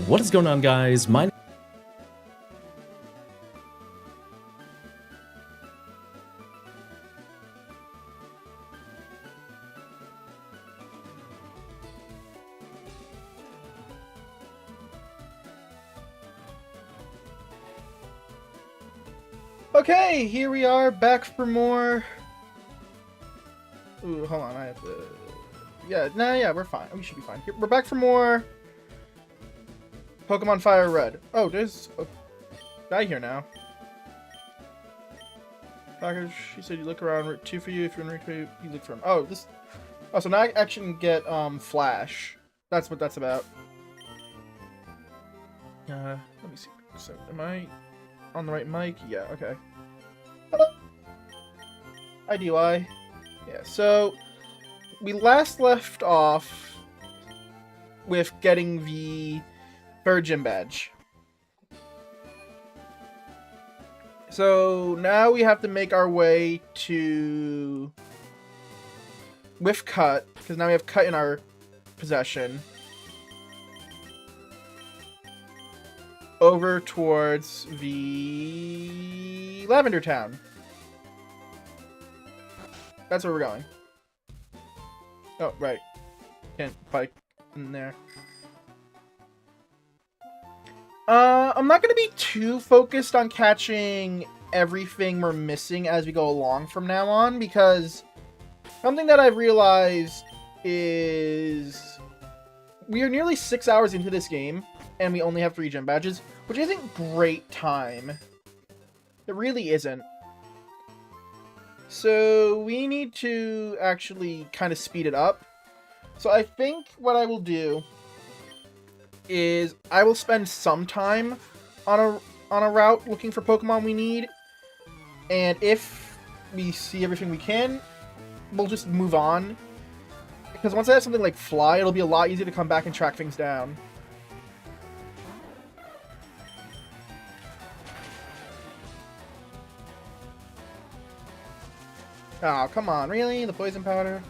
What is going on, guys? Okay, here we are, back for more... Ooh, hold on, I have to... Yeah, we're fine. We should be fine. We're back for more... Pokemon Fire Red. Oh, there's a guy here now. Package, she said you look around, Route 2 for you, if you're in Route 2, you look for him. Oh, this... Oh, so now I actually can get, Flash. That's what that's about. Let me see. So, am I on the right mic? Yeah, okay. Hello. IDY. Yeah, so we last left off with getting the third gym badge. So now we have to make our way to with Cut, because now we have Cut in our possession, over towards the Lavender Town. That's where we're going. Oh, right. Can't bike in there. I'm not going to be too focused on catching everything we're missing as we go along from now on, because something that I've realized is we are nearly 6 hours into this game, and we only have 3 gym badges, which isn't great time. It really isn't. So we need to actually kind of speed it up. So I think what I will do is I will spend some time on a route looking for Pokemon we need, and if we see everything we can, we'll just move on. Because once I have something like Fly, it'll be a lot easier to come back and track things down. Oh, come on, really? The poison powder?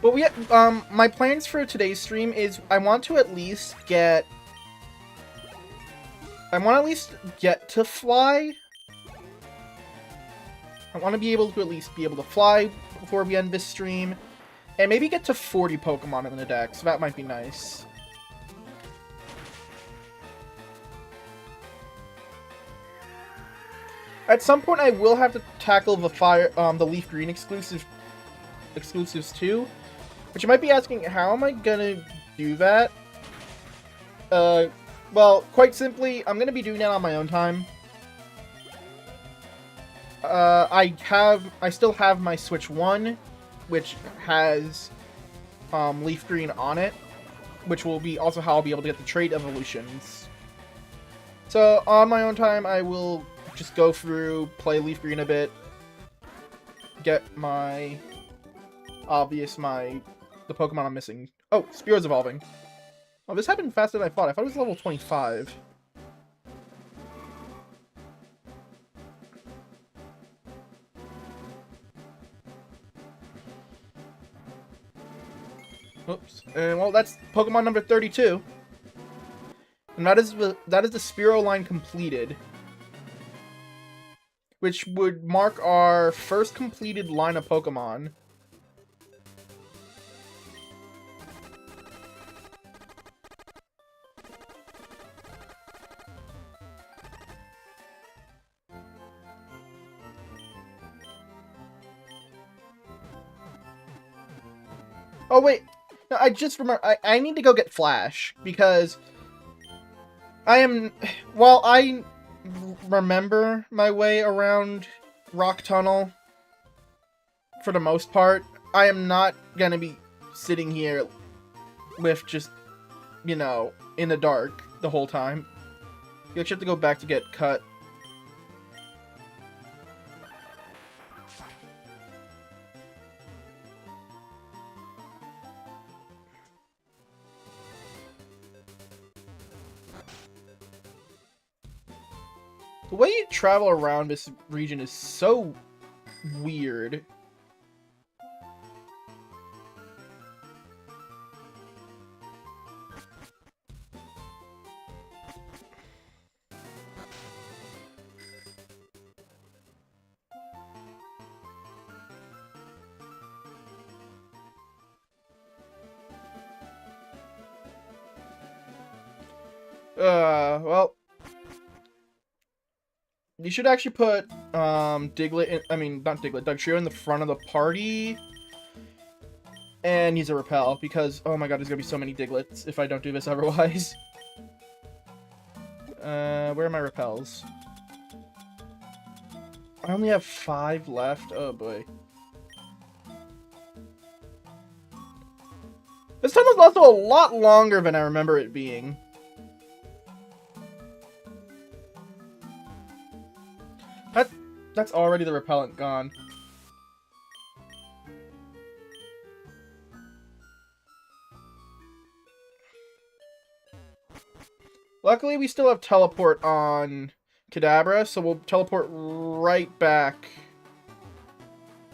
But my plans for today's stream is I want to at least get to fly. I want to be able to at least be able to fly before we end this stream, and maybe get to 40 Pokemon in the deck, so that might be nice. At some point, I will have to tackle the Leaf Green exclusives too. But you might be asking, how am I gonna do that? Well, quite simply, I'm gonna be doing that on my own time. I still have my Switch 1, which has Leaf Green on it, which will be also how I'll be able to get the trait evolutions. So on my own time, I will just go through, play Leaf Green a bit, get my the Pokemon I'm missing. Oh, Spear's evolving. Oh, this happened faster than I thought. I thought it was level 25. Oops. And well, that's Pokemon number 32. And that is the Spearow line completed, which would mark our first completed line of Pokemon. Oh wait, no, I just remember, I need to go get Flash, because while I remember my way around Rock Tunnel for the most part. I am not gonna be sitting here with just, you know, in the dark the whole time. You actually have to go back to get cut. The way you travel around this region is so weird. Well, you should actually put, Diglett in, I mean, not Diglett, Dugtrio in the front of the party. And use a repel, because, oh my god, there's gonna be so many Digletts if I don't do this otherwise. Where are my repels? I only have 5 left. Oh boy. This time was also a lot longer than I remember it being. That's already the repellent gone. Luckily, we still have teleport on Kadabra, so we'll teleport right back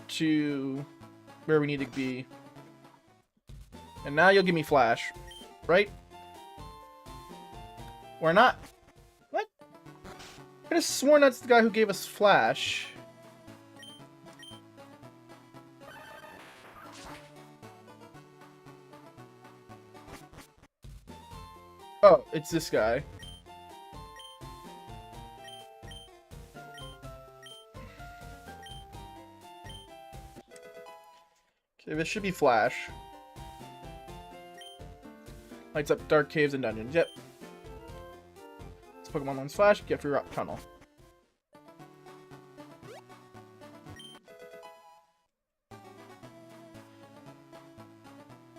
to where we need to be. And now you'll give me Flash, right? Or not? What? I could have sworn that's the guy who gave us Flash. Oh, it's this guy. Okay, this should be Flash. Lights up dark caves and dungeons. Yep. This Pokemon learns Flash, get free rock tunnel.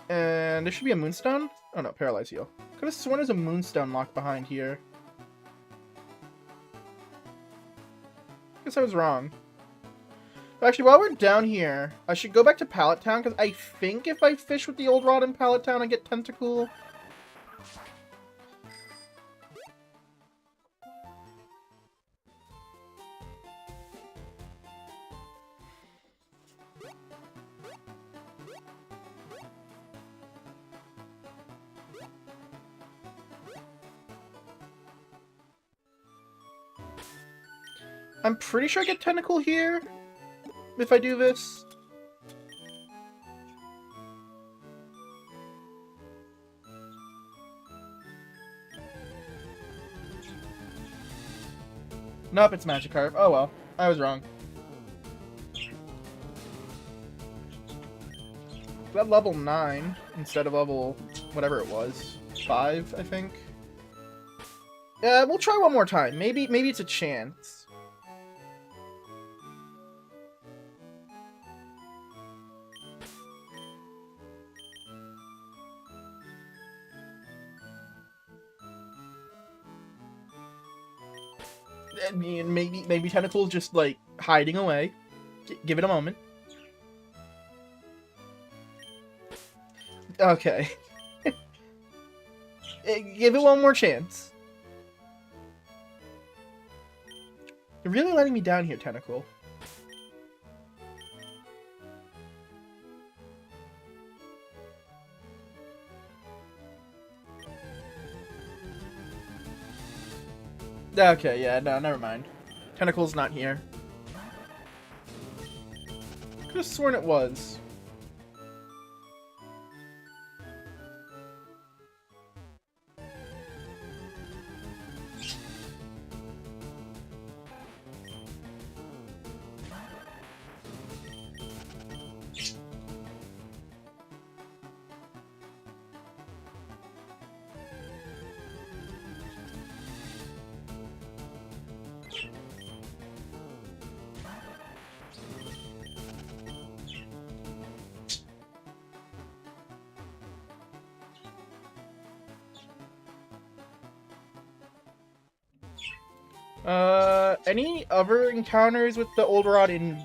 And there should be a Moonstone? Oh no, Paralyze Heal. Could have sworn there's a Moonstone locked behind here. Guess I was wrong. But actually, while we're down here, I should go back to Pallet Town, because I think if I fish with the old rod in Pallet Town, I get Tentacool. I'm pretty sure I get Tentacool here, if I do this. Nope, it's Magikarp. Oh well, I was wrong. That level 9 instead of level whatever it was, 5, I think. Yeah, we'll try one more time. Maybe it's a chance. I mean, maybe Tentacle's just like hiding away. Give it a moment. Okay. Give it one more chance. You're really letting me down here, Tentacle. Okay, yeah, no, never mind. Tentacle's not here. Could have sworn it was. Any other encounters with the old rod in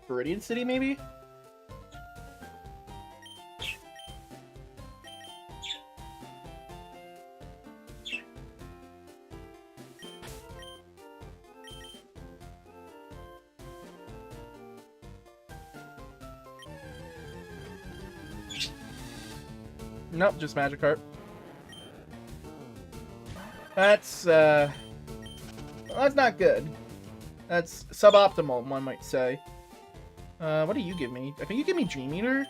Vermillion City, maybe? Nope, just Magikarp. That's not good. That's suboptimal, one might say. What do you give me? I think you give me Dream Eater?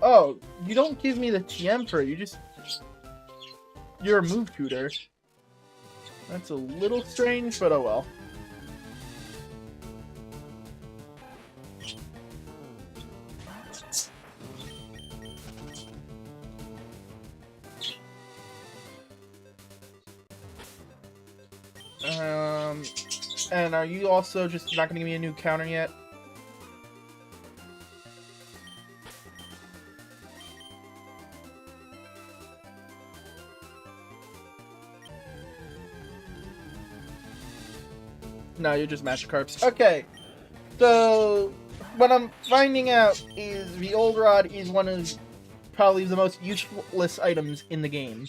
Oh, you don't give me the TM for it, you're a move tutor. That's a little strange, but oh well. And are you also just not going to give me a new counter yet? No, you're just Magikarps. Okay, so what I'm finding out is the Old Rod is one of probably the most useless items in the game.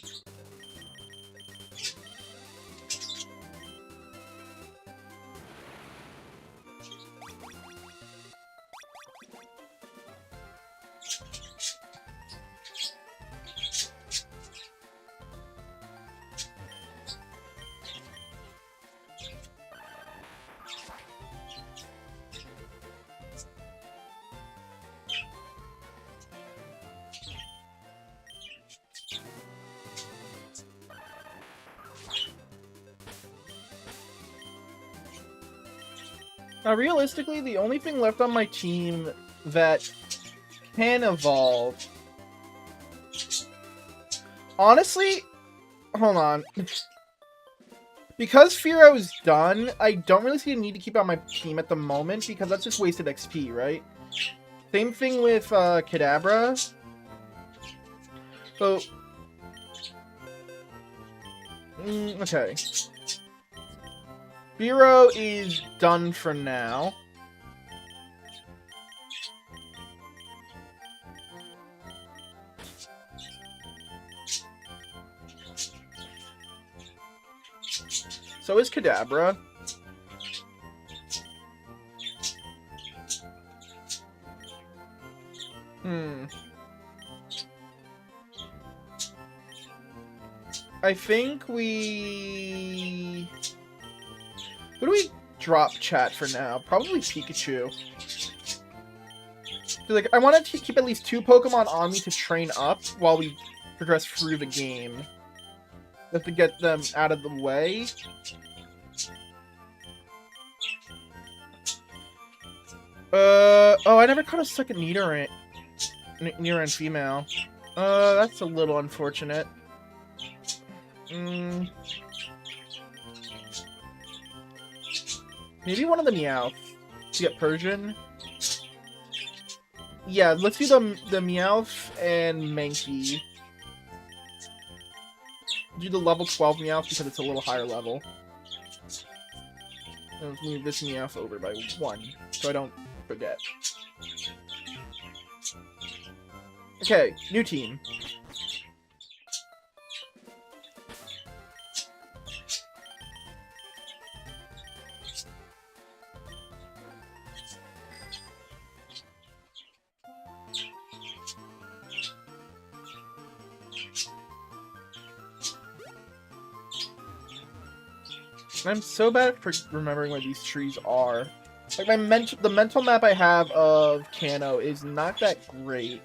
Now, realistically, the only thing left on my team that can evolve... Honestly, hold on. Because Fearow is done, I don't really see a need to keep on my team at the moment, because that's just wasted XP, right? Same thing with Kadabra. So... okay. Fearow is done for now. So is Kadabra. I think we... Who do we drop chat for now? Probably Pikachu. Like, I want to keep at least 2 Pokemon on me to train up while we progress through the game. Just to get them out of the way. Oh, I never caught a second Nidoran female. That's a little unfortunate. Maybe one of the Meowth to get Persian. Yeah, let's do the Meowth and Mankey. Do the level 12 Meowth because it's a little higher level. And let's move this Meowth over by 1, so I don't forget. Okay, new team. I'm so bad for remembering where these trees are. Like, the mental map I have of Kanto is not that great.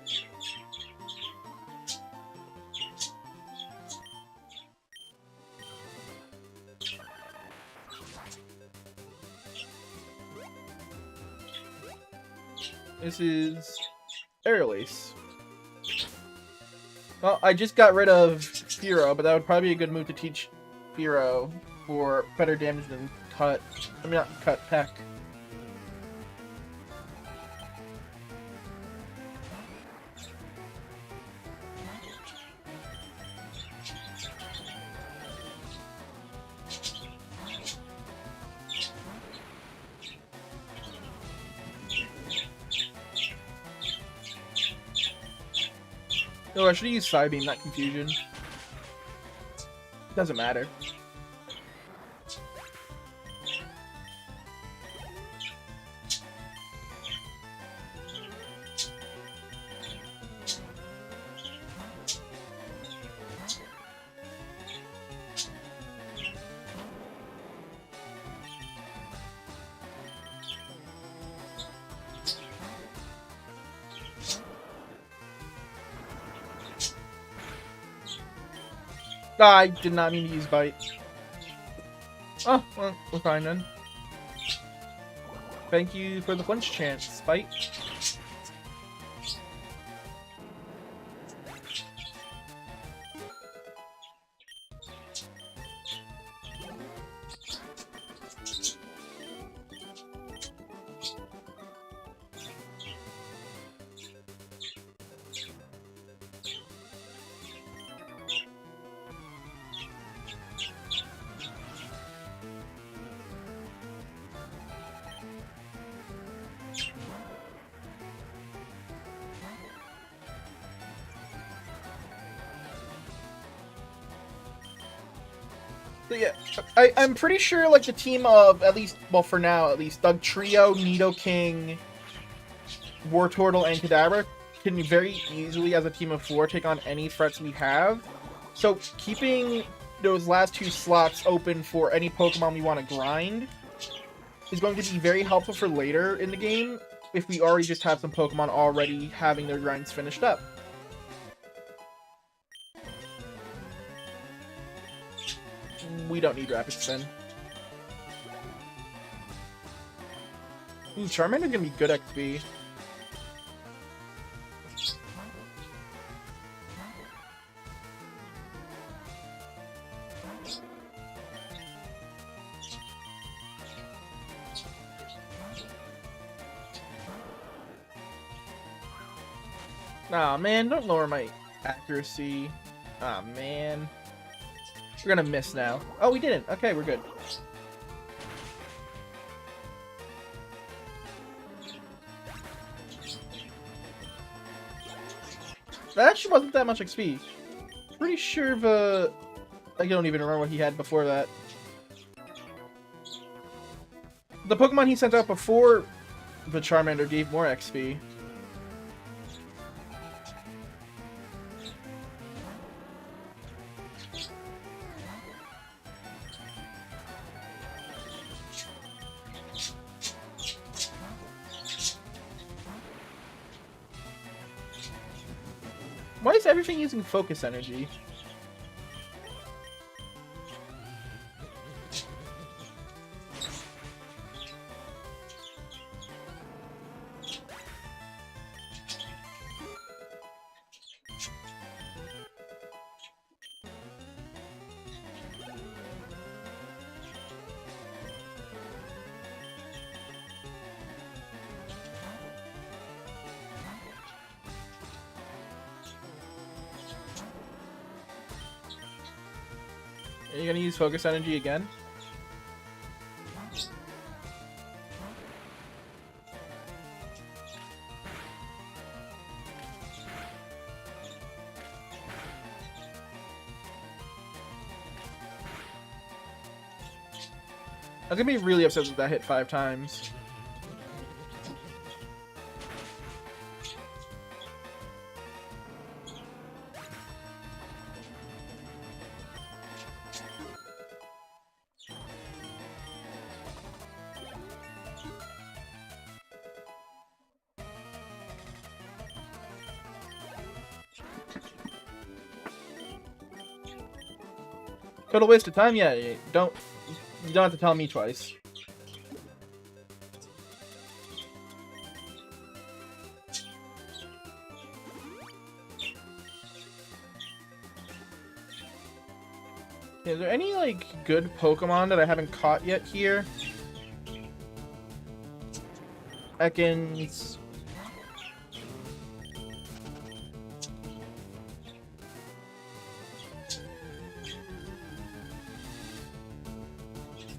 This is Aerial Ace. Well, I just got rid of Fearow, but that would probably be a good move to teach Fearow for better damage than Cut. I mean, not Cut, Peck. Oh, I should use Psybeam, not Confusion. Doesn't matter. I did not mean to use Bite. Oh, well, we're fine then. Thank you for the flinch chance, Bite. But yeah, I'm pretty sure, like, the team of, at least, well, for now, at least, Dugtrio, Nidoking, Wartortle, and Kadabra can very easily, as a team of 4, take on any threats we have. So, keeping those last 2 slots open for any Pokemon we want to grind is going to be very helpful for later in the game, if we already just have some Pokemon already having their grinds finished up. We don't need Rapid Spin. Ooh, Charmander's gonna be good XP. Aw, man, don't lower my accuracy. Aw, man. We're gonna miss now. Oh, we didn't. Okay, we're good. That actually wasn't that much XP. Pretty sure the... I don't even remember what he had before that. The Pokemon he sent out before the Charmander gave more XP. Why is everything using focus energy? Are you gonna use focus energy again? I'm gonna be really upset that that hit 5 times. Total waste of time? Yeah, you don't have to tell me twice. Is there any, like, good Pokemon that I haven't caught yet here? Ekans...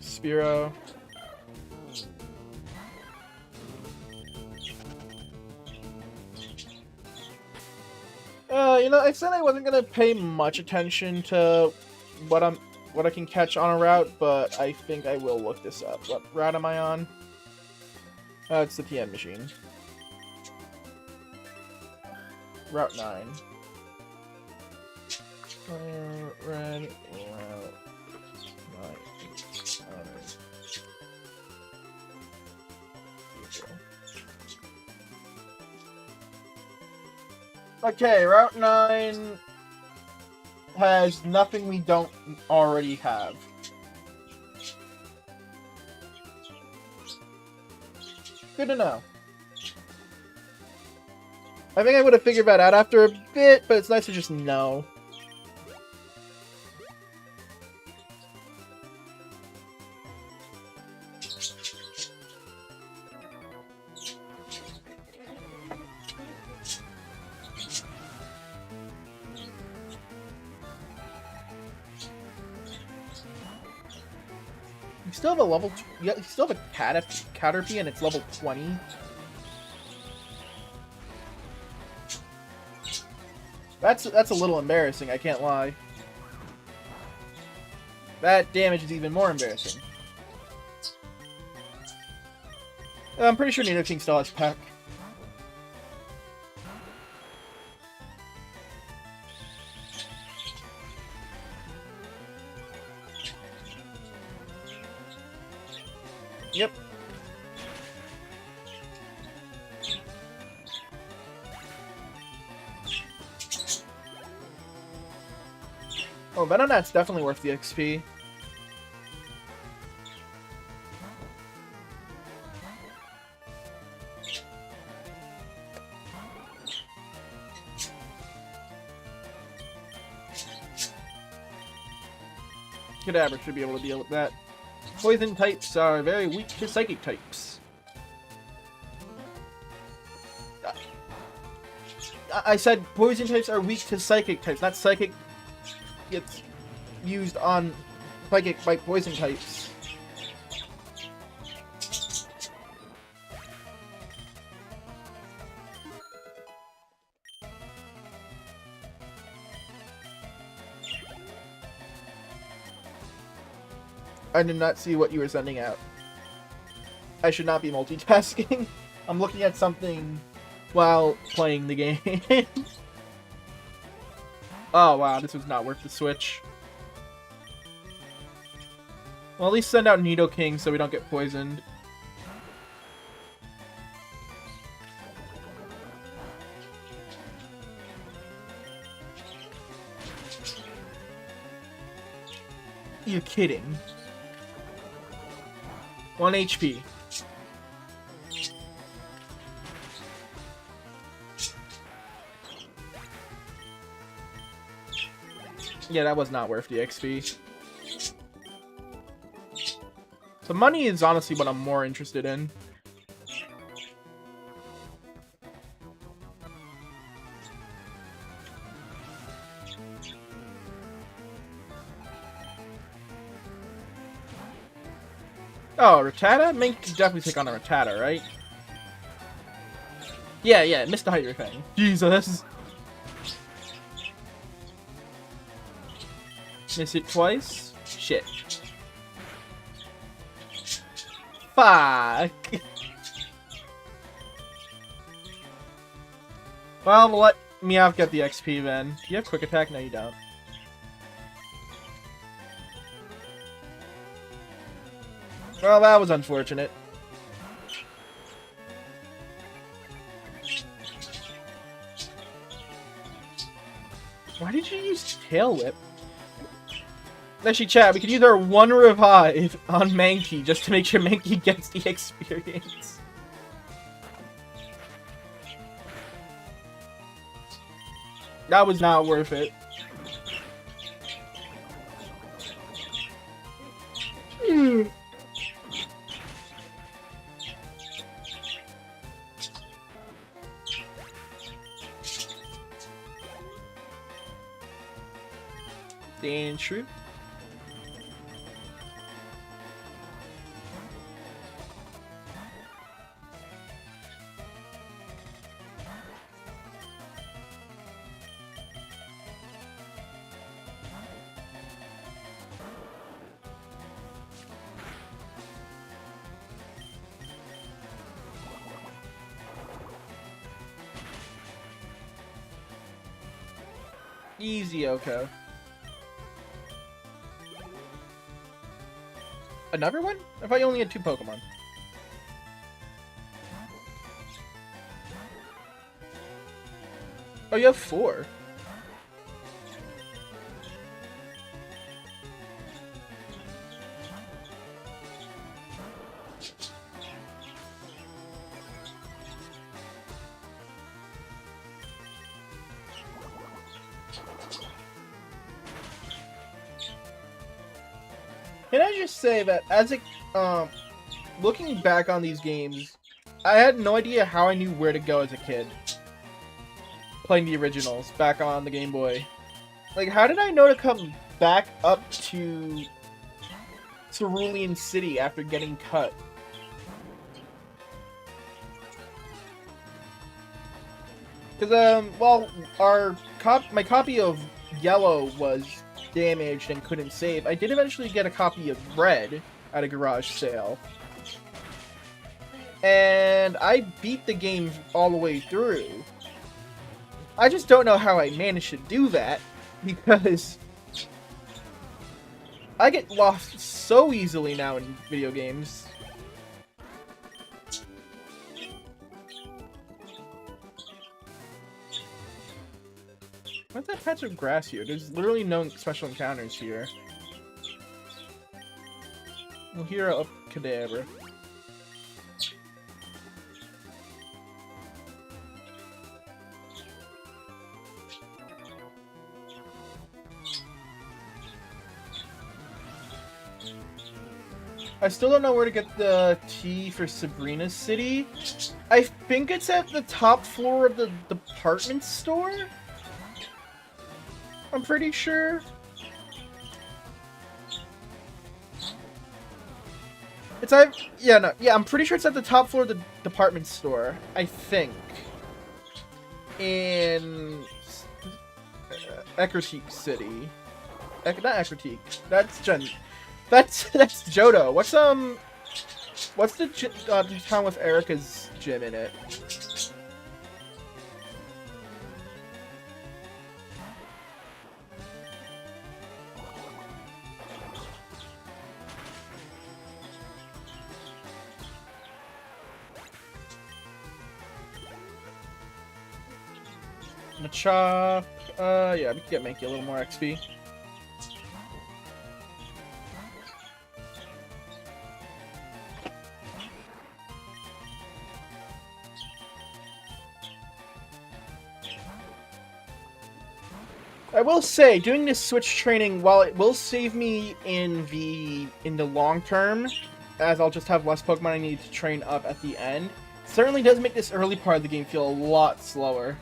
Spearow. I said I wasn't gonna pay much attention to what I can catch on a route, but I think I will look this up. What route am I on? It's the PM machine. Route 9. Red, route 9. Okay, Route 9 has nothing we don't already have. Good to know. I think I would have figured that out after a bit, but it's nice to just know. You still have a level. You still have a Caterpie, and it's level 20. That's a little embarrassing. I can't lie. That damage is even more embarrassing. I'm pretty sure Nidoking still has Peck. Yep. Oh, Venonat's definitely worth the XP. Kadabra should be able to deal with that. Poison types are very weak to psychic types. I said poison types are weak to psychic types, not psychic gets used on psychic by poison types. I did not see what you were sending out. I should not be multitasking. I'm looking at something while playing the game. Oh wow, this was not worth the switch. Well, at least send out Nidoking so we don't get poisoned. You're kidding. 1 HP. Yeah, that was not worth the XP. The money is honestly what I'm more interested in. Oh, Rattata? Mink can definitely take on a Rattata, right? Yeah, missed the Hydro thing. Jesus. Miss it twice? Shit. Fuck. Well, let Meowth get the XP then. Do you have Quick Attack? No, you don't. Well, that was unfortunate. Why did you use Tail Whip? Actually, chat, we could use our 1 revive on Mankey just to make sure Mankey gets the experience. That was not worth it. True. Easy, okay. Another one? I thought you only had 2 Pokemon. Oh, you have 4. Can I just say that as a, looking back on these games, I had no idea how I knew where to go as a kid. Playing the originals back on the Game Boy. Like, how did I know to come back up to Cerulean City after getting cut? Because, well, my copy of Yellow was damaged and couldn't save. I did eventually get a copy of Red at a garage sale. And I beat the game all the way through. I just don't know how I managed to do that, because I get lost so easily now in video games. What's that patch of grass here? There's literally no special encounters here. We'll hear a Cadaver. I still don't know where to get the tea for Sabrina's City. I think it's at the top floor of the department store? I'm pretty sure. It's I'm pretty sure it's at the top floor of the department store. I think. In Ecruteak City. Not Ecruteak. That's Johto. What's the town with Erica's gym in it? Machop. Yeah, we can get Mankey a little more XP. I will say, doing this switch training, while it will save me in the long term, as I'll just have less Pokemon I need to train up at the end, certainly does make this early part of the game feel a lot slower.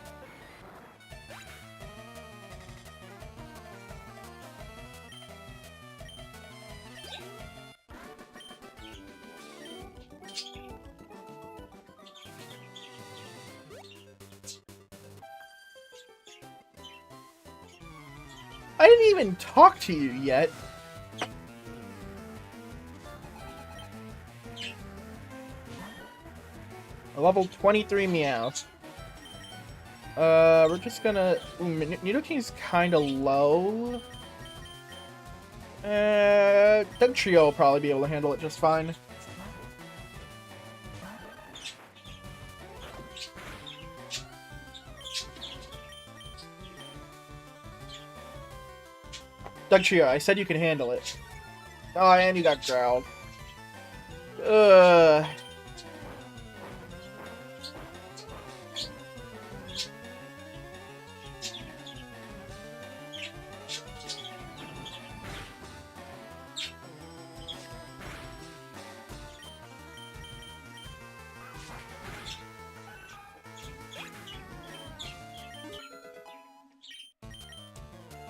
I didn't even talk to you yet. A level 23 Meowth. We're just gonna... Nidoking's kinda low. Dugtrio will probably be able to handle it just fine. Dugtrio, I said you can handle it. Oh, and you got growled. Ugh.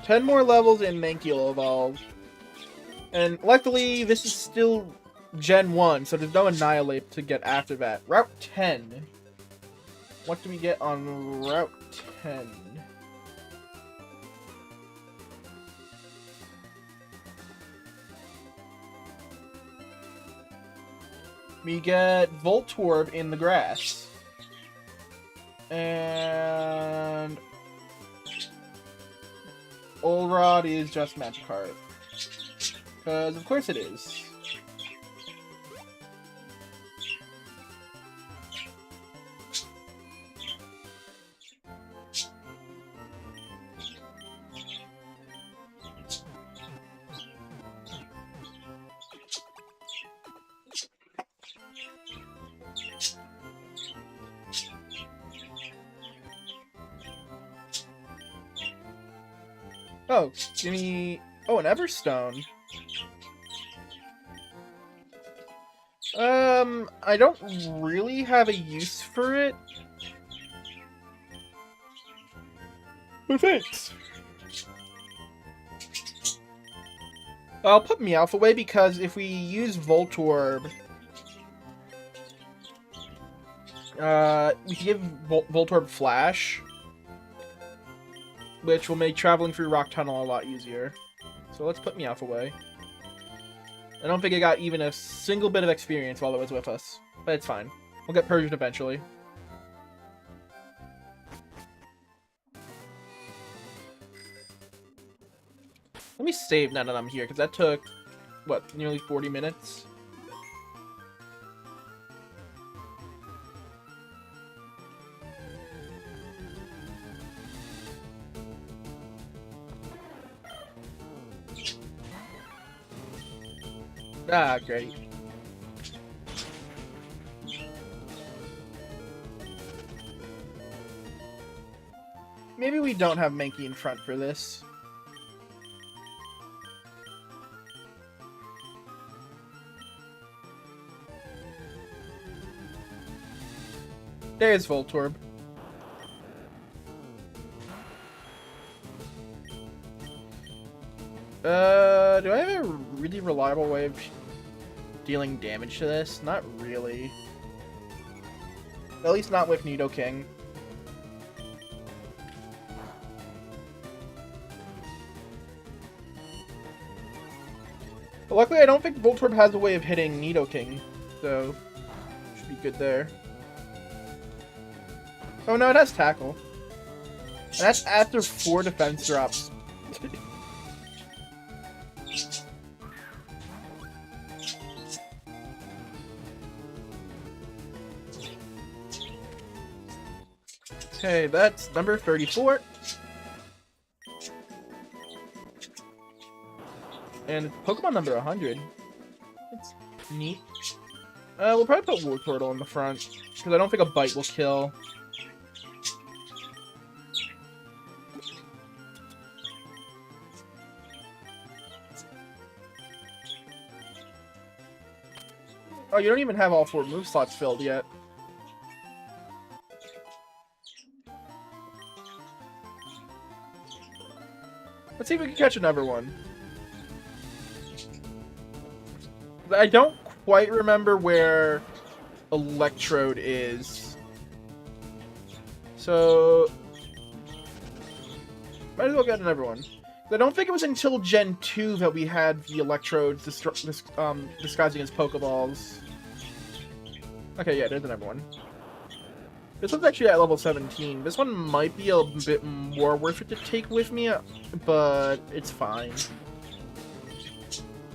Ten more levels and Mankey will evolve. And luckily, this is still Gen 1, so there's no Annihilate to get after that. Route 10. What do we get on Route 10? We get Voltorb in the grass. And... Old Rod is just Magikarp. Because of course it is. Oh, give me... Oh, an Everstone. I don't really have a use for it. But thanks. I'll put Meowth away because if we use Voltorb, we can give Voltorb Flash, which will make traveling through Rock Tunnel a lot easier. So let's put Meowth away. I don't think it got even a single bit of experience while it was with us, but it's fine. We'll get Persian eventually. Let me save now that I'm here, because that took, what, nearly 40 minutes? Ah, great. Maybe we don't have Mankey in front for this. There's Voltorb. Do I have a really reliable way of dealing damage to this? Not really. At least not with Nidoking. But luckily, I don't think Voltorb has a way of hitting Nidoking, so should be good there. Oh no, it has Tackle. And that's after 4 defense drops. Okay, that's number 34. And Pokemon number 100. It's neat. We'll probably put Wartortle in the front, because I don't think a Bite will kill. Oh, you don't even have all 4 move slots filled yet. Let's see if we can catch another one. I don't quite remember where Electrode is. So might as well get another one. I don't think it was until Gen 2 that we had the Electrodes disguising as Pokeballs. Okay, yeah, there's another one. This one's actually at level 17. This one might be a bit more worth it to take with me, but it's fine.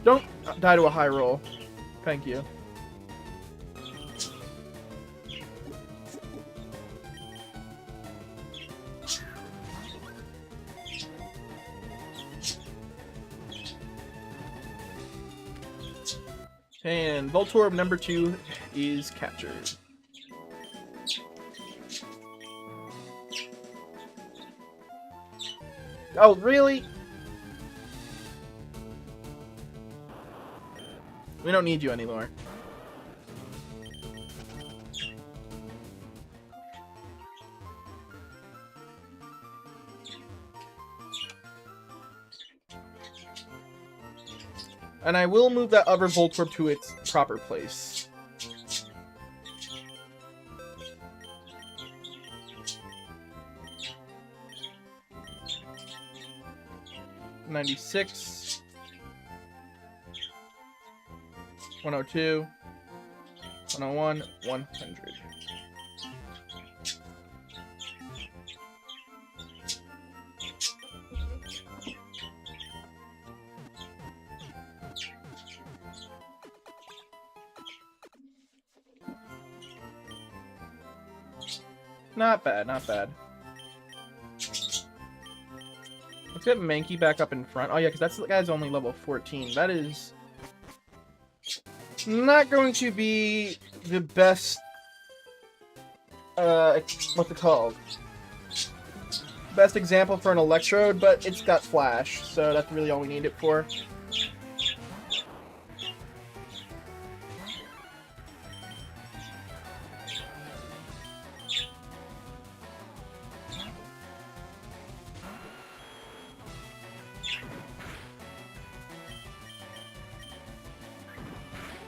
Don't die to a high roll. Thank you. And Voltorb number 2 is captured. Oh, really? We don't need you anymore. And I will move that other Voltorb to its proper place. $96. 102. 101. 100. Not bad, not bad. Let's get Mankey back up in front. Oh yeah, because that guy's only level 14. That is not going to be the best, what's it called? Best example for an Electrode, but it's got Flash, so that's really all we need it for.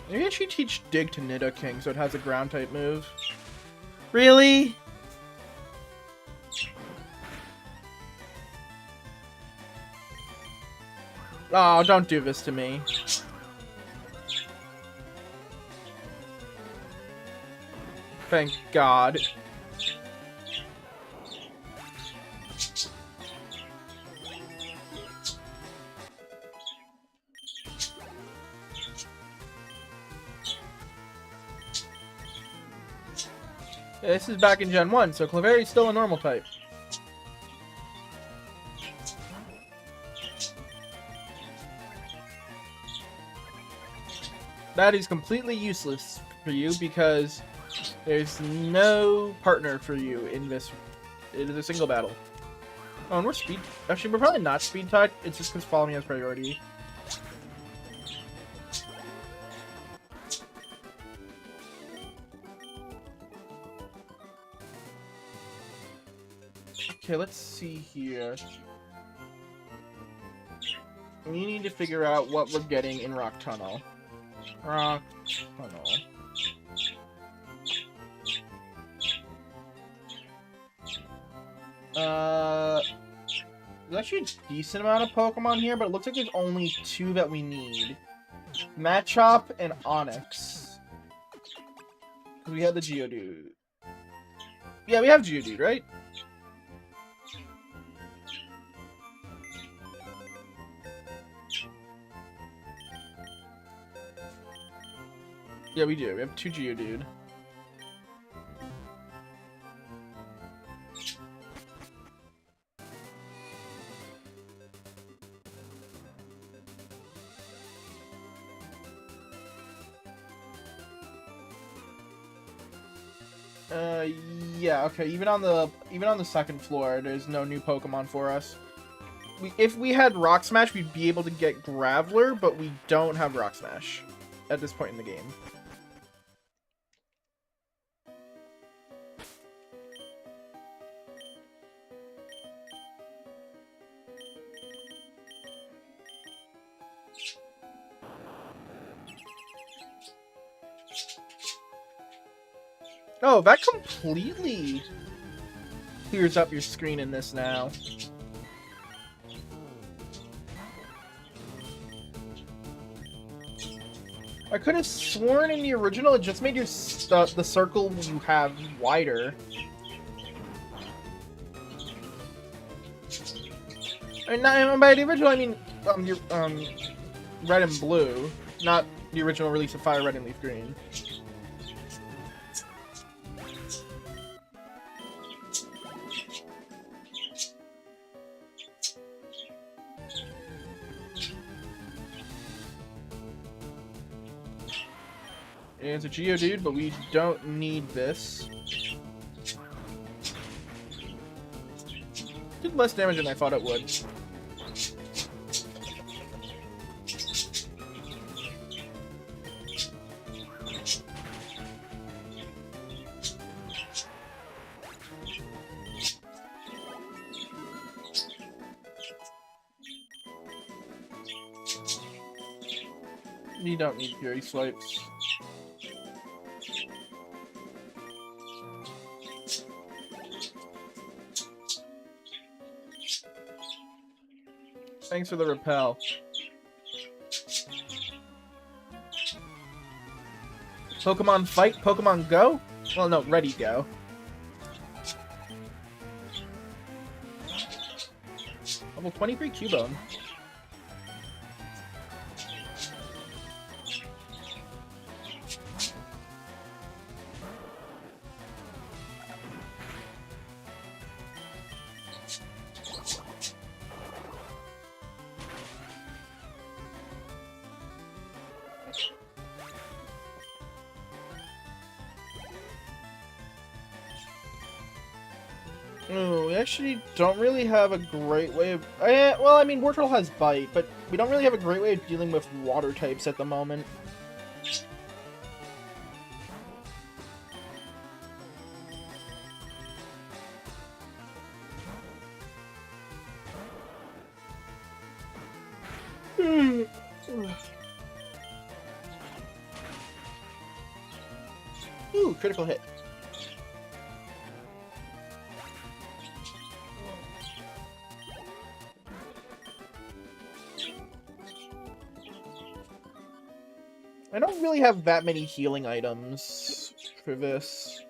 Maybe I should teach Dig to Nidoking so it has a ground type move. Really? Oh, don't do this to me. Thank God. This is back in Gen 1, so Clefairy's still a normal type. That is completely useless for you because there's no partner for you in this. It is a single battle. Oh, and we're speed. Actually, we're probably not speed tied. It's just because Follow Me has priority. Okay, let's see here. We need to figure out what we're getting in Rock Tunnel. Rock Tunnel. There's actually a decent amount of Pokemon here, but it looks like there's only 2 that we need. Machop and Onix. Because we had the Geodude. Yeah, we have Geodude, right? Yeah, we do. We have 2 Geodude. Yeah, okay. Even on the second floor, there's no new Pokemon for us. If we had Rock Smash, we'd be able to get Graveler, but we don't have Rock Smash at this point in the game. Oh, that completely clears up your screen in this now. I could have sworn in the original it just made your the circle you have wider. And by the original, I mean your red and blue, not the original release of Fire Red and Leaf Green. It's a Geodude, but we don't need this. Did less damage than I thought it would. You don't need Fury Swipes. Thanks for the repel. Pokemon Fight, Pokemon Go? Well, no, Ready Go. Level 23 Cubone. Oh, we actually don't really have a great way of... well, I mean, Wartortle has Bite, but we don't really have a great way of dealing with water types at the moment. Ooh, critical hit. I don't really have that many healing items for this.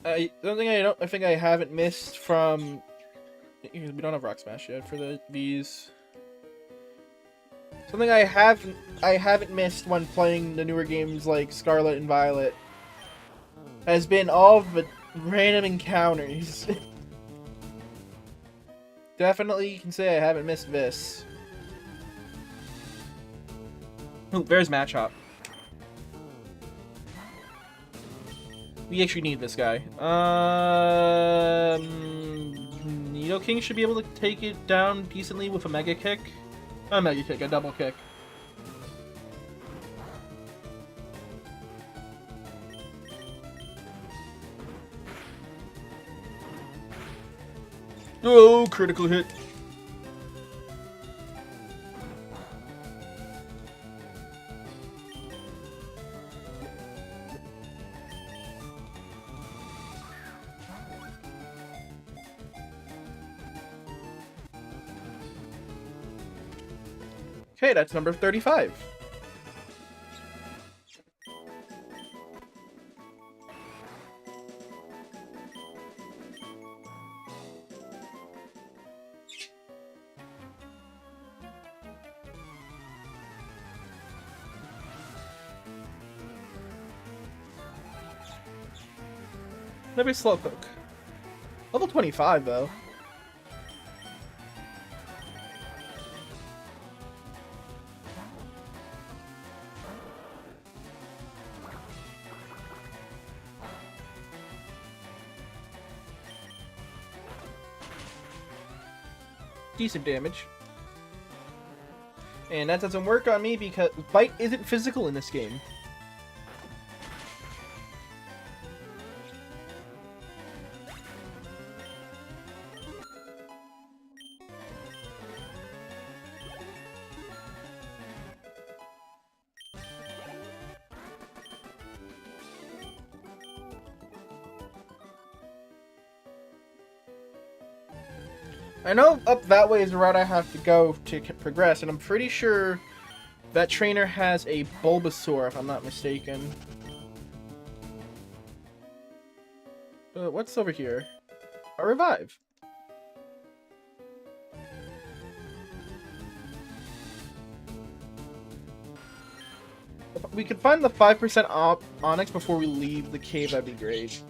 I think I haven't missed from... We don't have Rock Smash yet for these. Something I haven't missed when playing the newer games like Scarlet and Violet has been all the random encounters. Definitely you can say I haven't missed this. Ooh, there's Match Hop. We actually need this guy. Nidoking should be able to take it down decently with a Mega Kick. Not a Mega Kick, a Double Kick. Oh, critical hit. Okay, that's number 35. Maybe Slowpoke. Level 25, though. Decent damage. And that doesn't work on me because Bite isn't physical in this game. I know up that way is the route I have to go to progress, and I'm pretty sure that trainer has a Bulbasaur, if I'm not mistaken. But what's over here? A Revive. If we could find the 5% Onyx before we leave the cave, that'd be great.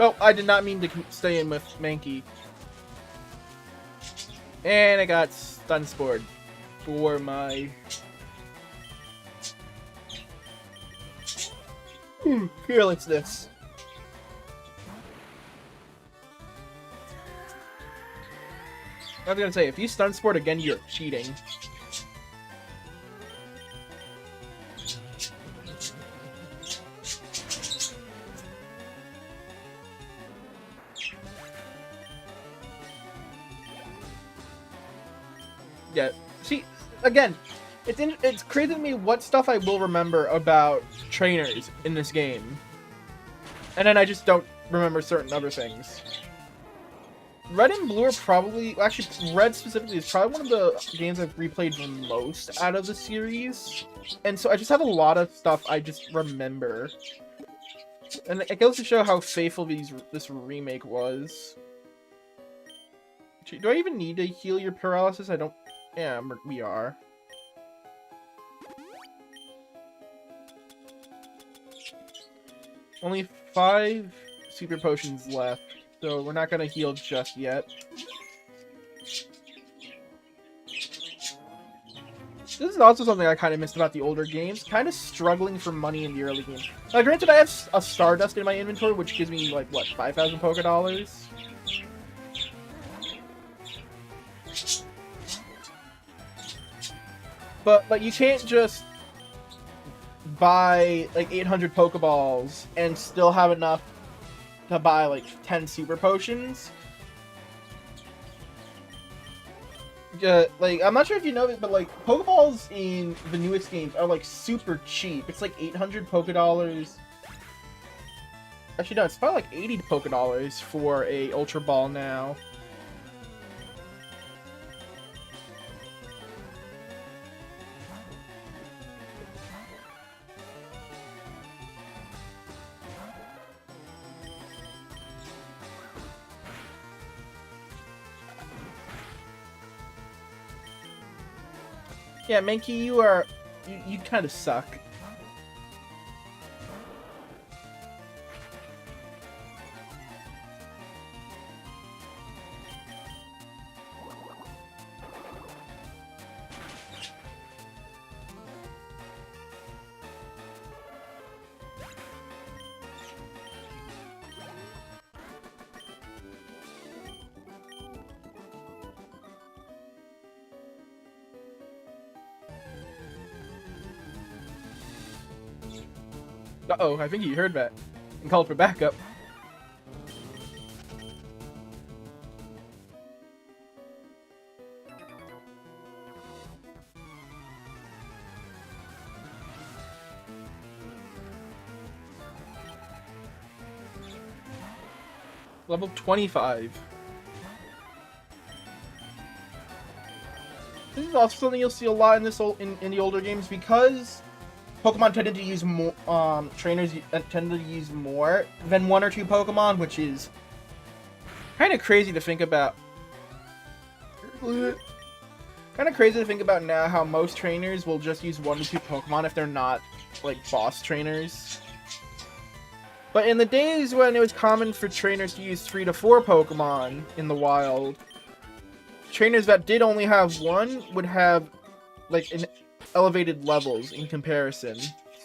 Oh, I did not mean to stay in with Mankey. And I got stun spored for my... fearlessness. I was gonna say, if you stun sport again, you're cheating. Yeah, see, again, it's crazy to me what stuff I will remember about trainers in this game. And then I just don't remember certain other things. Red and Blue are probably... Actually, Red specifically is probably one of the games I've replayed the most out of the series. And so I just have a lot of stuff I just remember. And it goes to show how faithful this remake was. Do I even need to heal your paralysis? I don't... Yeah, we are. Only 5 super potions left, so we're not going to heal just yet. This is also something I kind of missed about the older games. Kind of struggling for money in the early games. Now, granted, I have a Stardust in my inventory, which gives me, like, what, 5,000 Poké Dollars? But you can't just buy, like, 800 Pokeballs and still have enough to buy, like, 10 Super Potions. Like, I'm not sure if you know this, but, like, Pokeballs in the newest games are, like, super cheap. It's, like, 800 Poké-Dollars. Actually, no, it's probably, like, 80 Poké-Dollars for a Ultra Ball now. Yeah, Mankey, you kind of suck. Uh-oh, I think he heard that and called for backup. Level 25. This is also something you'll see a lot in in the older games because Pokemon tended to use more, trainers tended to use more than 1 or 2 Pokemon, which is kind of crazy to think about. Kind of crazy to think about now how most trainers will just use 1 or 2 Pokemon if they're not, like, boss trainers. But in the days when it was common for trainers to use 3 to 4 Pokemon in the wild, trainers that did only have 1 would have, like, an elevated levels in comparison.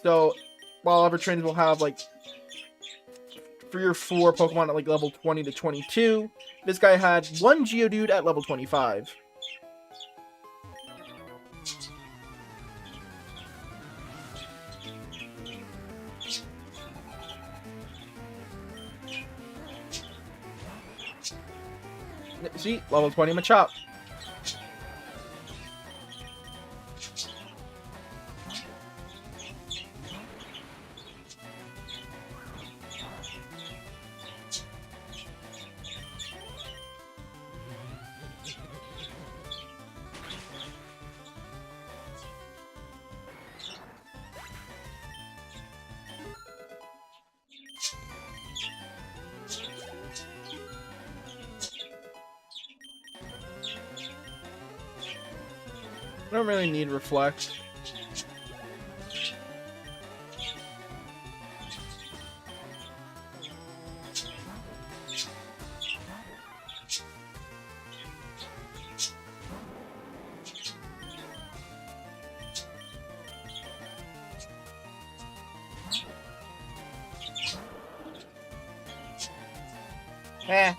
So while other trainers will have like 3 or 4 Pokemon at like level 20 to 22, this guy had 1 Geodude at level 25. See, level 20 Machop. I don't really need Reflect.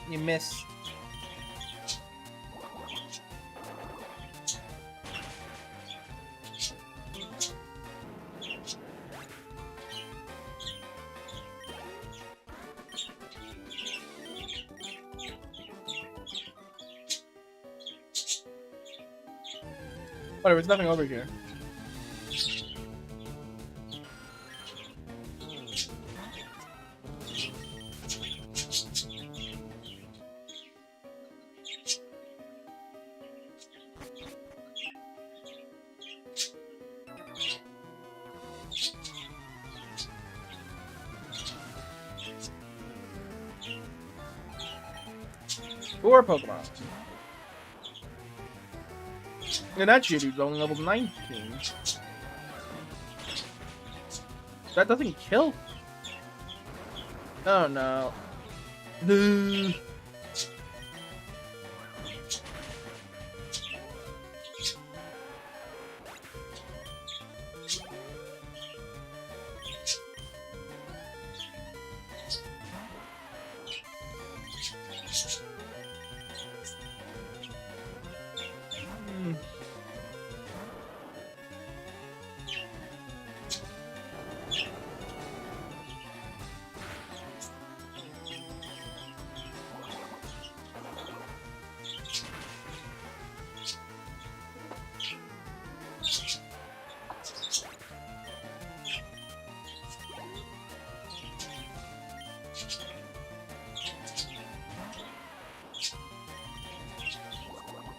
You miss. Whatever, there's nothing over here. Four Pokemon. And that dude's only level 19. That doesn't kill? Oh no. No.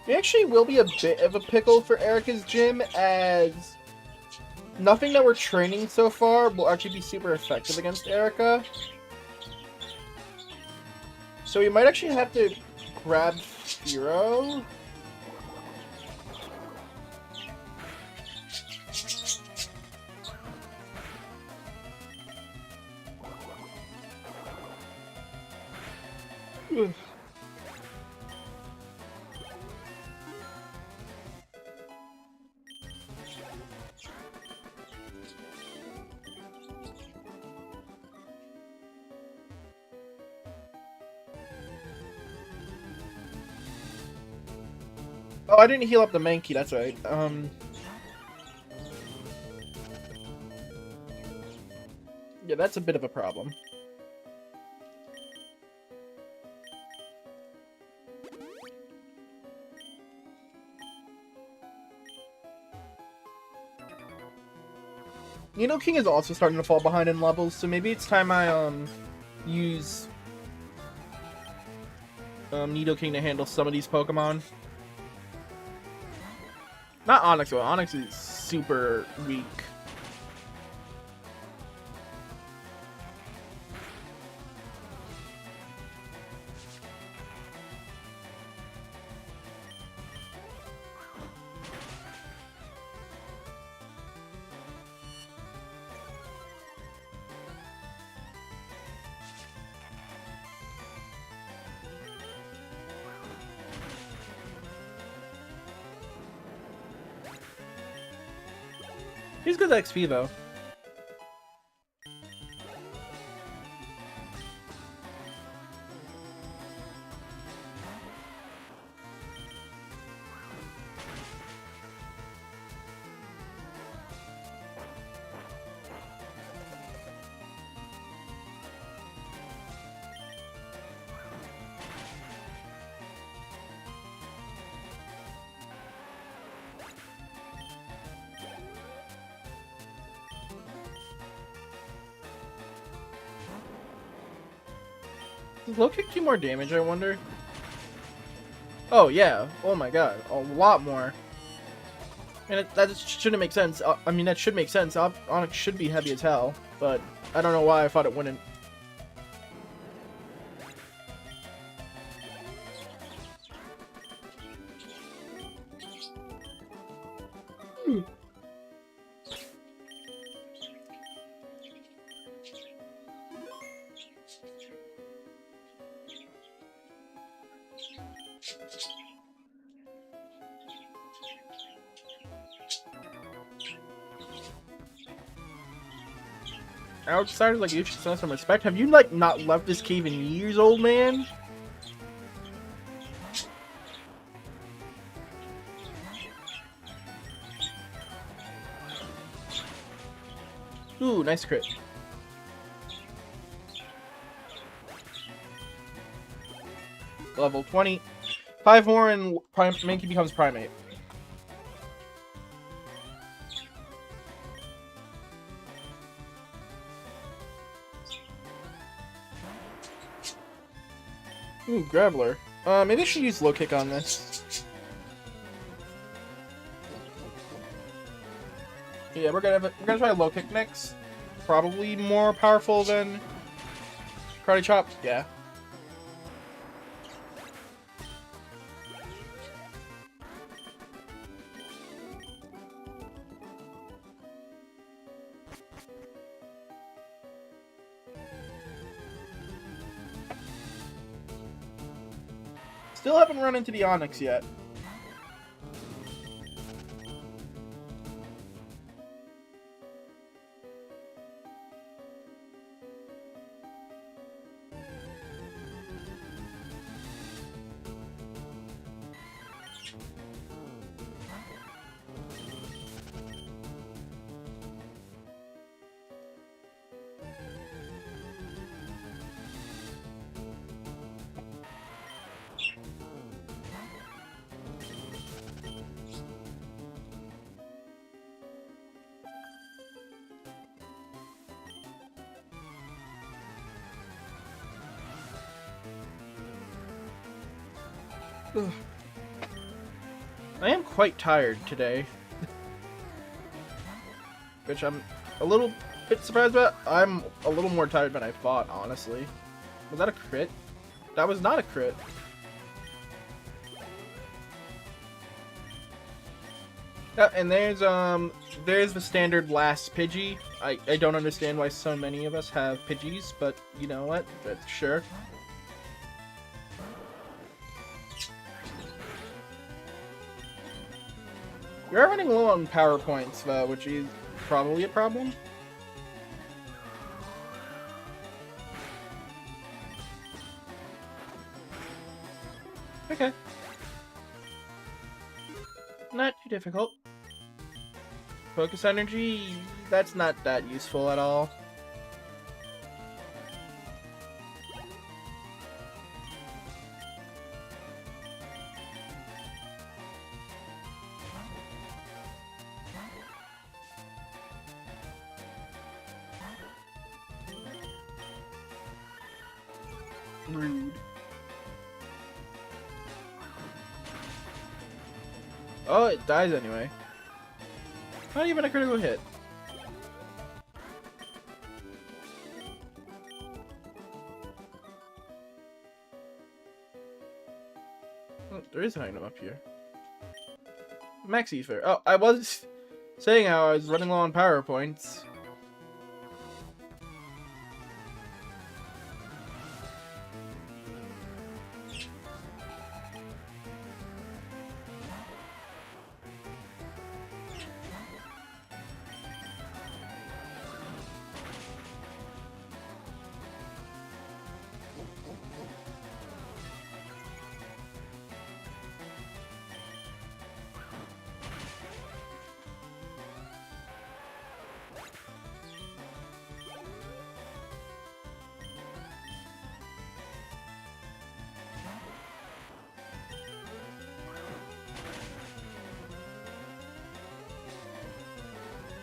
It actually will be a bit of a pickle for Erica's gym, as nothing that we're training so far will actually be super effective against Erica. So we might actually have to grab Fearow. Ugh. Oh, I didn't heal up the Mankey, that's right. Yeah, that's a bit of a problem. Nidoking is also starting to fall behind in levels, so maybe it's time I, use Nidoking to handle some of these Pokemon. Not Onix, though. Onix is super weak. He's good at XP, though. Does low kick do more damage, I wonder? Oh, yeah. Oh my god. A lot more. And that shouldn't make sense. I mean, that should make sense. Onix should be heavy as hell, but I don't know why I thought it wouldn't. Outsiders like you should show some respect. Have you, like, not left this cave in years, old man? Ooh, nice crit. Level 20. 5 more and Mankey becomes Primate. Ooh, Graveler. Maybe I should use low kick on this. Yeah, we're gonna try low kick next. Probably more powerful than Karate Chop. Yeah. Still haven't run into the Onyx yet. Ugh. I am quite tired today. Which I'm a little bit surprised about. I'm a little more tired than I thought, honestly. Was that a crit? That was not a crit. Yeah, and there's the standard last Pidgey. I don't understand why so many of us have Pidgeys, but you know what? Sure. We are running low on power points, though, which is probably a problem. Okay. Not too difficult. Focus energy, that's not that useful at all. Rude. Oh, it dies anyway. Not even a critical hit. Oh, there is an item up here. Max Ether. Oh, I was saying how I was running low on power points.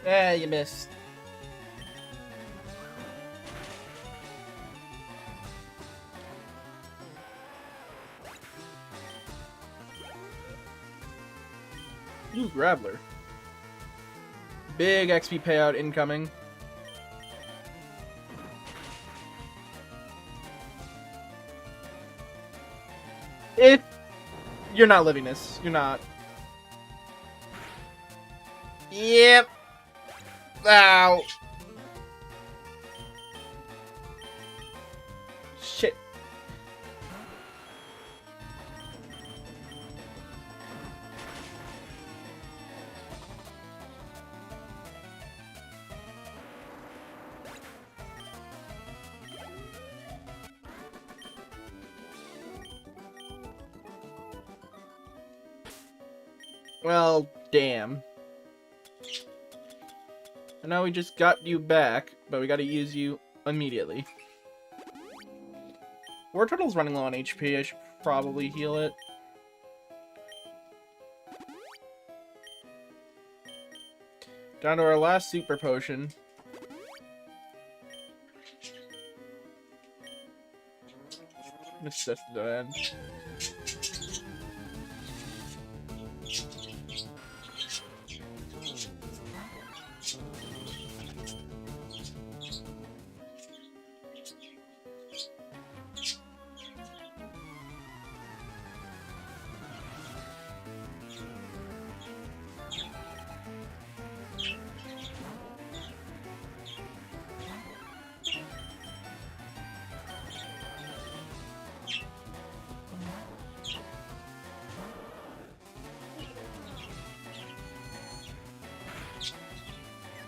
Eh, you missed. Ooh, Graveler. Big XP payout incoming. You're not living this. You're not. Yep. Ow. Shit. Well, damn. And now we just got you back, but we gotta use you immediately. War Turtle's running low on HP. I should probably heal it. Down to our last super potion. This just the end.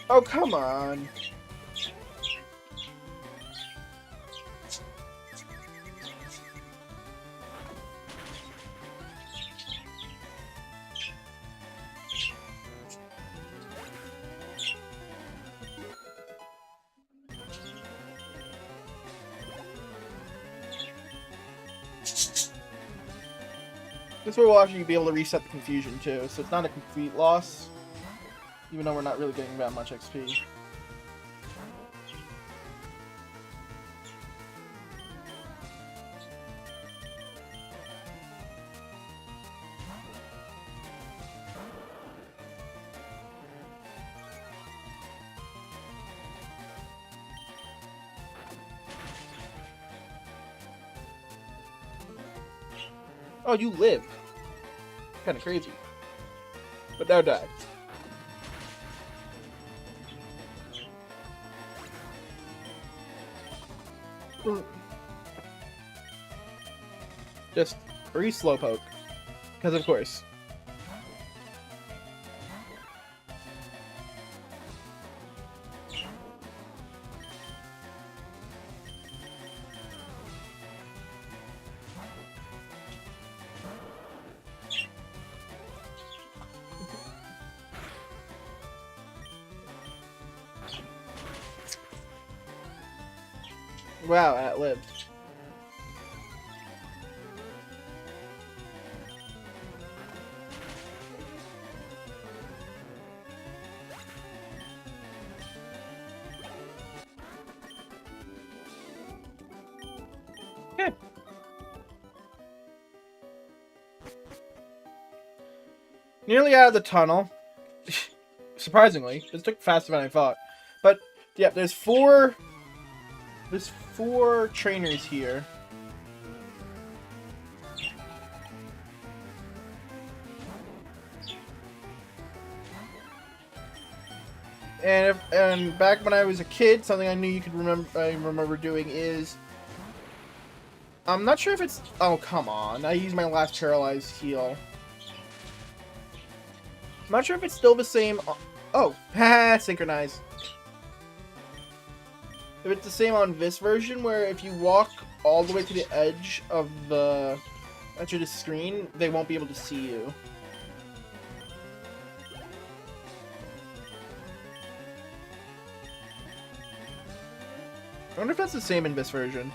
Oh, come on. This way we'll actually be able to reset the confusion too, so it's not a complete loss. Even though we're not really getting that much XP. Oh, you live. Kinda crazy. But now die. Just free Slowpoke. Because of course. Wow, that lived. Okay. Nearly out of the tunnel. Surprisingly, this took faster than I thought. But yeah, there's four trainers here. And back when I was a kid, something I knew you could remember. I remember doing is, I'm not sure if it's. Oh come on! I used my last paralyzed heal. I'm not sure if it's still the same. Oh, haha, synchronize. If it's the same on this version, where if you walk all the way to the edge of the screen, they won't be able to see you. I wonder if that's the same in this version.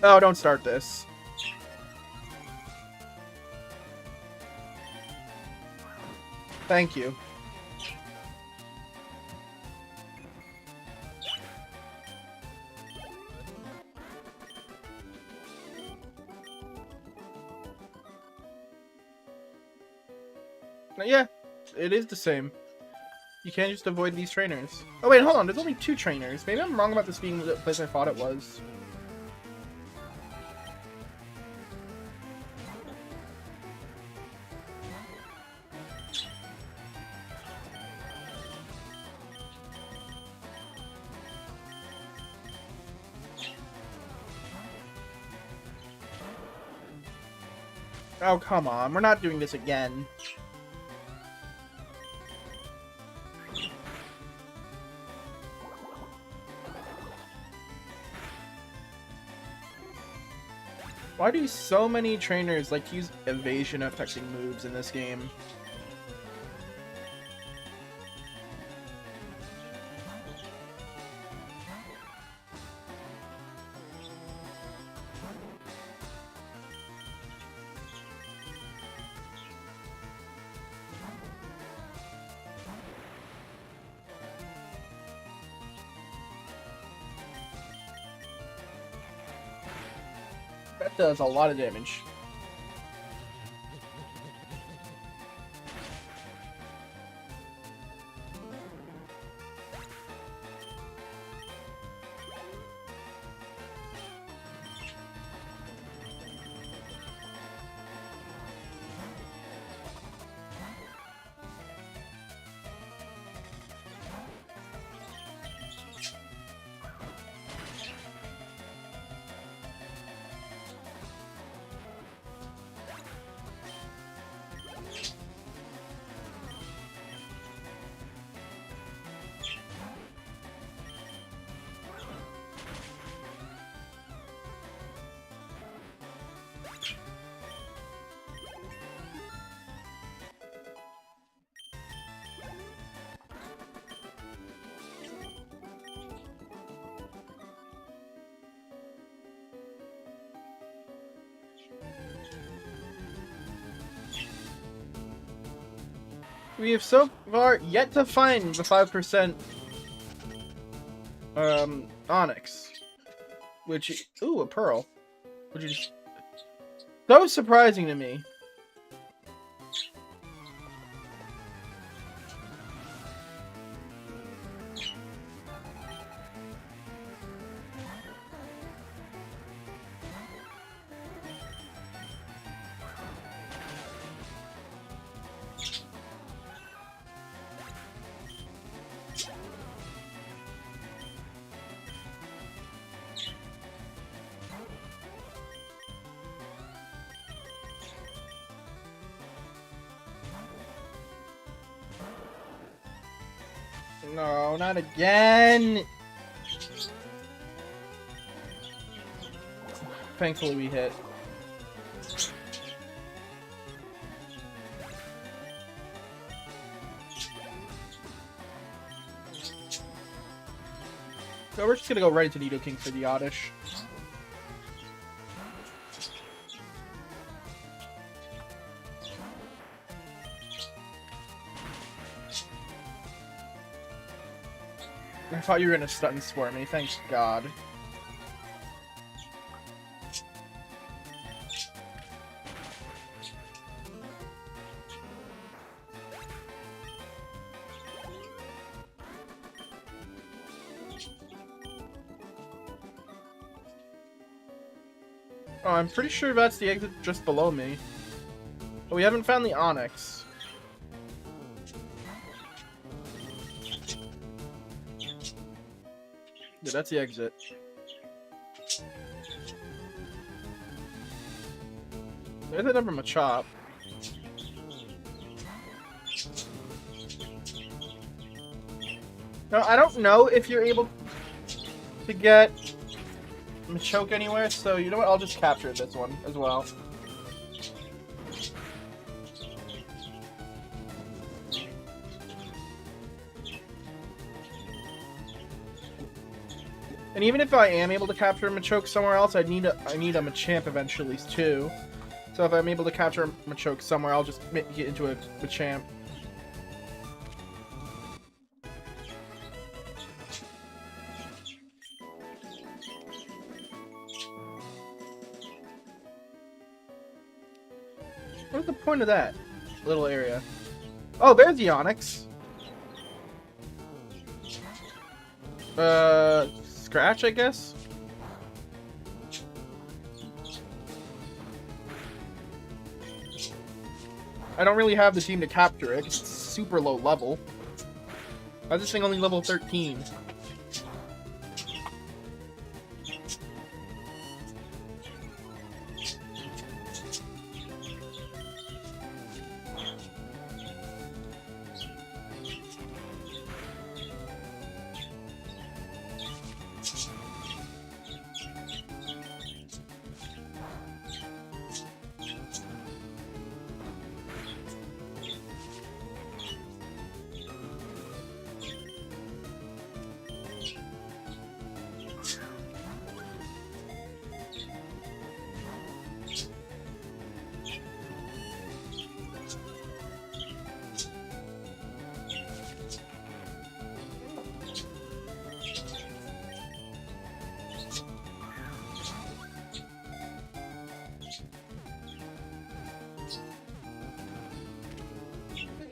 Oh, don't start this. Thank you. Yeah, it is the same. You can't just avoid these trainers. Oh wait, hold on, there's only 2 trainers. Maybe I'm wrong about this being the place I thought it was. Oh, come on. We're not doing this again. Why do so many trainers like to use evasion affecting moves in this game? That does a lot of damage. We have so far yet to find the 5% Onyx. Which, ooh, a pearl. Which is so surprising to me. No, not again! Thankfully we hit. So we're just gonna go right into Nidoking for the Oddish. I thought you were gonna stun spore me, thanks God. Oh, I'm pretty sure that's the exit just below me. But we haven't found the Onyx. Yeah, that's the exit. There's a number Machop. Now, I don't know if you're able to get Machoke anywhere, so you know what? I'll just capture this one as well. And even if I am able to capture Machoke somewhere else, I need a Machamp eventually too. So if I'm able to capture Machoke somewhere, I'll just get into a Machamp. What's the point of that little area? Oh, there's the Onyx. Scratch, I guess? I don't really have the team to capture it. It's super low level. Why is this thing only level 13?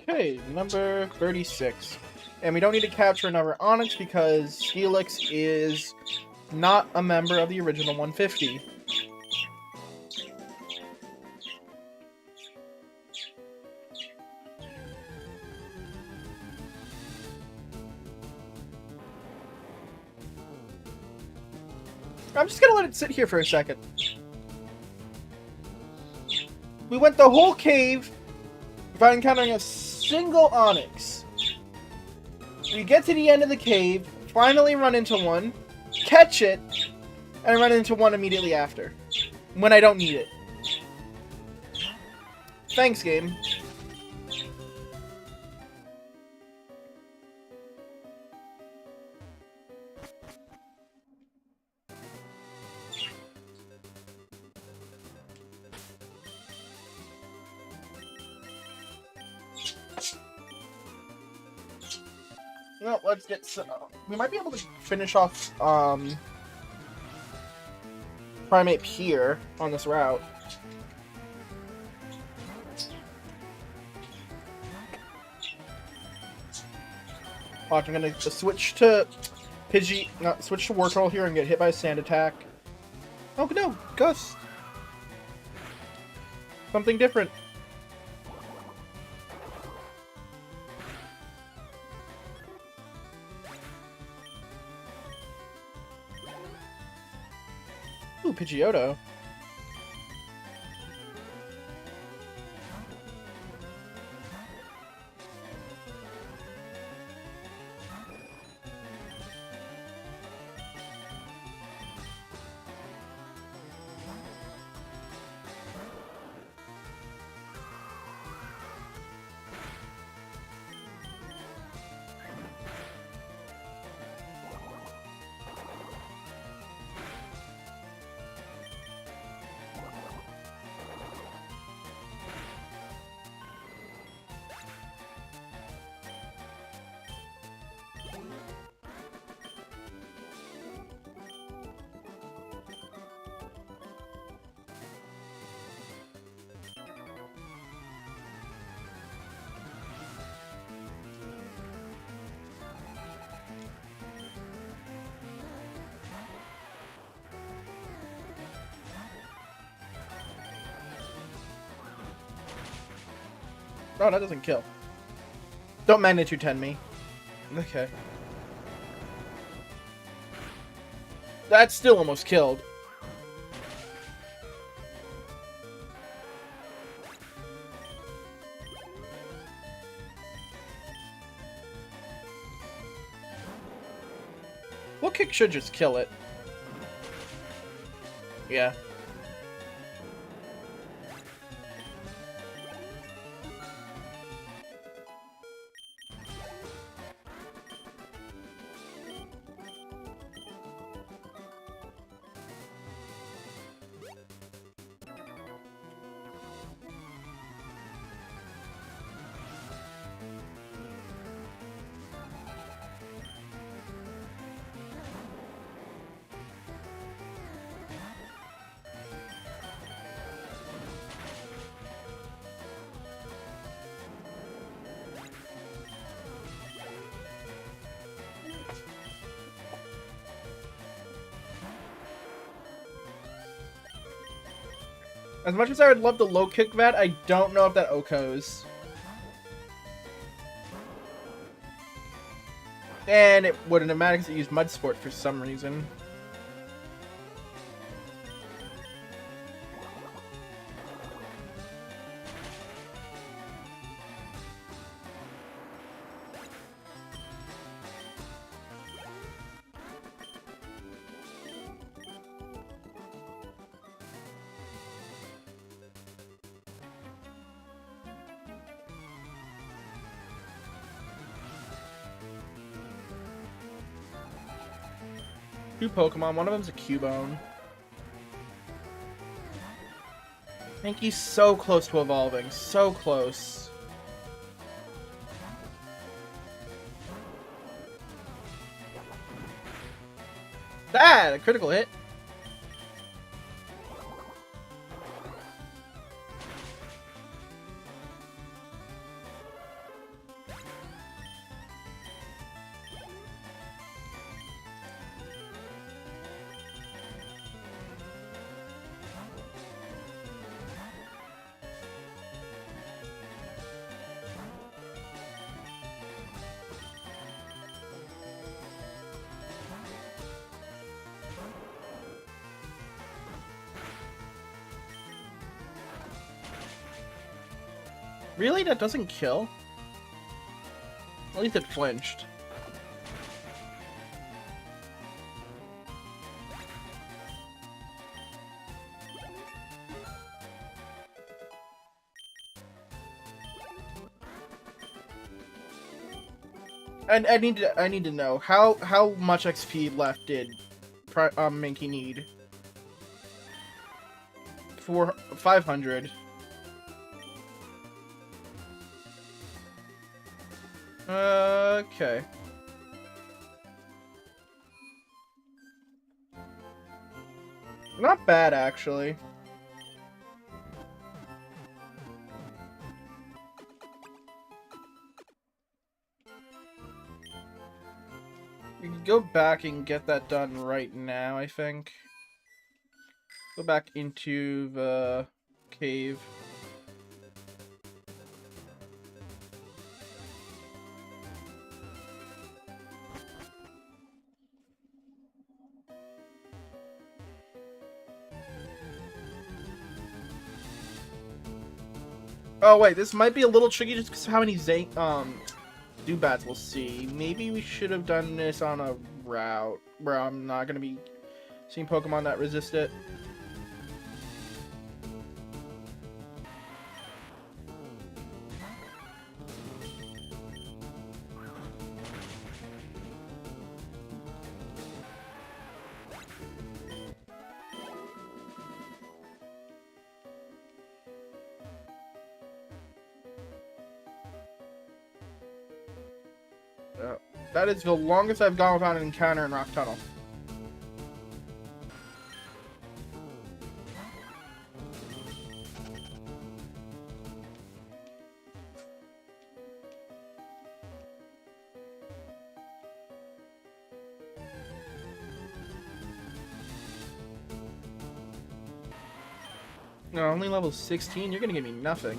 Okay, number 36. And we don't need to capture another Onyx because Helix is not a member of the original 150. I'm just gonna let it sit here for a second. We went the whole cave without encountering a single Onyx. We get to the end of the cave, finally run into one, catch it, and run into one immediately after. When I don't need it. Thanks, game. Well, let's get some... We might be able to finish off, Primate here, on this route. Watch, I'm gonna switch to switch to Wartortle here and get hit by a sand attack. Oh no, Gust! Something different. Ooh, Pidgeotto. Oh, that doesn't kill. Don't magnitude 10 me. Okay. That's still almost killed. Well, kick should just kill it. Yeah. As much as I would love the low kick that, I don't know if that OHKOs. And it wouldn't have mattered because it used Mud Sport for some reason. Two Pokemon, one of them's a Cubone. Mankey's so close to evolving, so close. Ah, a critical hit. Really? That doesn't kill? At least it flinched. And I need to know how much XP left did Minky need? 500. Okay. Not bad, actually. We can go back and get that done right now, I think. Go back into the cave. Oh wait, this might be a little tricky just because how many Zubats we'll see. Maybe we should have done this on a route where I'm not gonna be seeing Pokemon that resist it. That is the longest I've gone without an encounter in Rock Tunnel. No, only level 16? You're gonna give me nothing.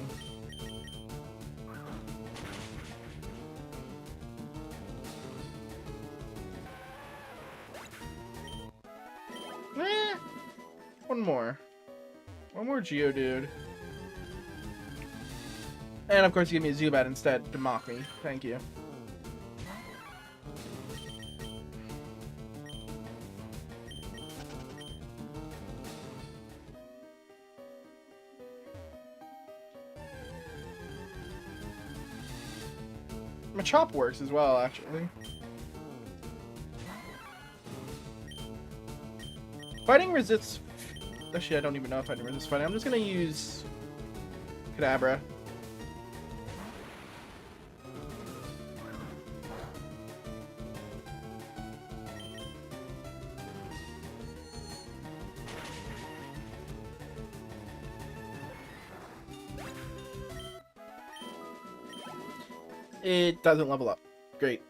One more. One more Geodude. And of course you give me a Zubat instead to mock me. Thank you. Machop works as well, actually. Fighting resists... Actually, I don't even know if I can resist fighting. I'm just gonna use... Kadabra. It doesn't level up. Great.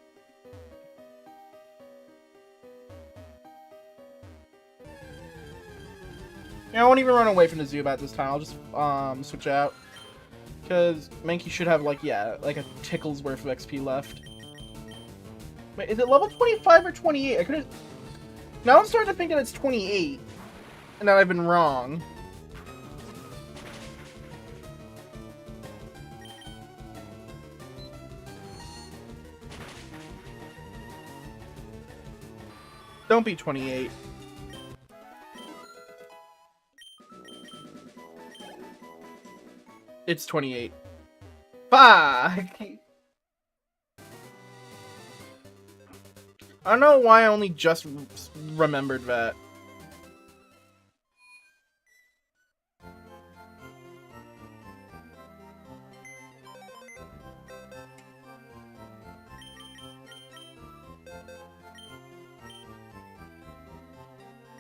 Yeah, I won't even run away from the Zubat this time. I'll just switch out. Because Mankey should have, like, yeah, like a tickle's worth of XP left. Wait, is it level 25 or 28? I couldn't... Now I'm starting to think that it's 28. And that I've been wrong. Don't be 28. It's 28. Fuck! I don't know why I only just remembered that.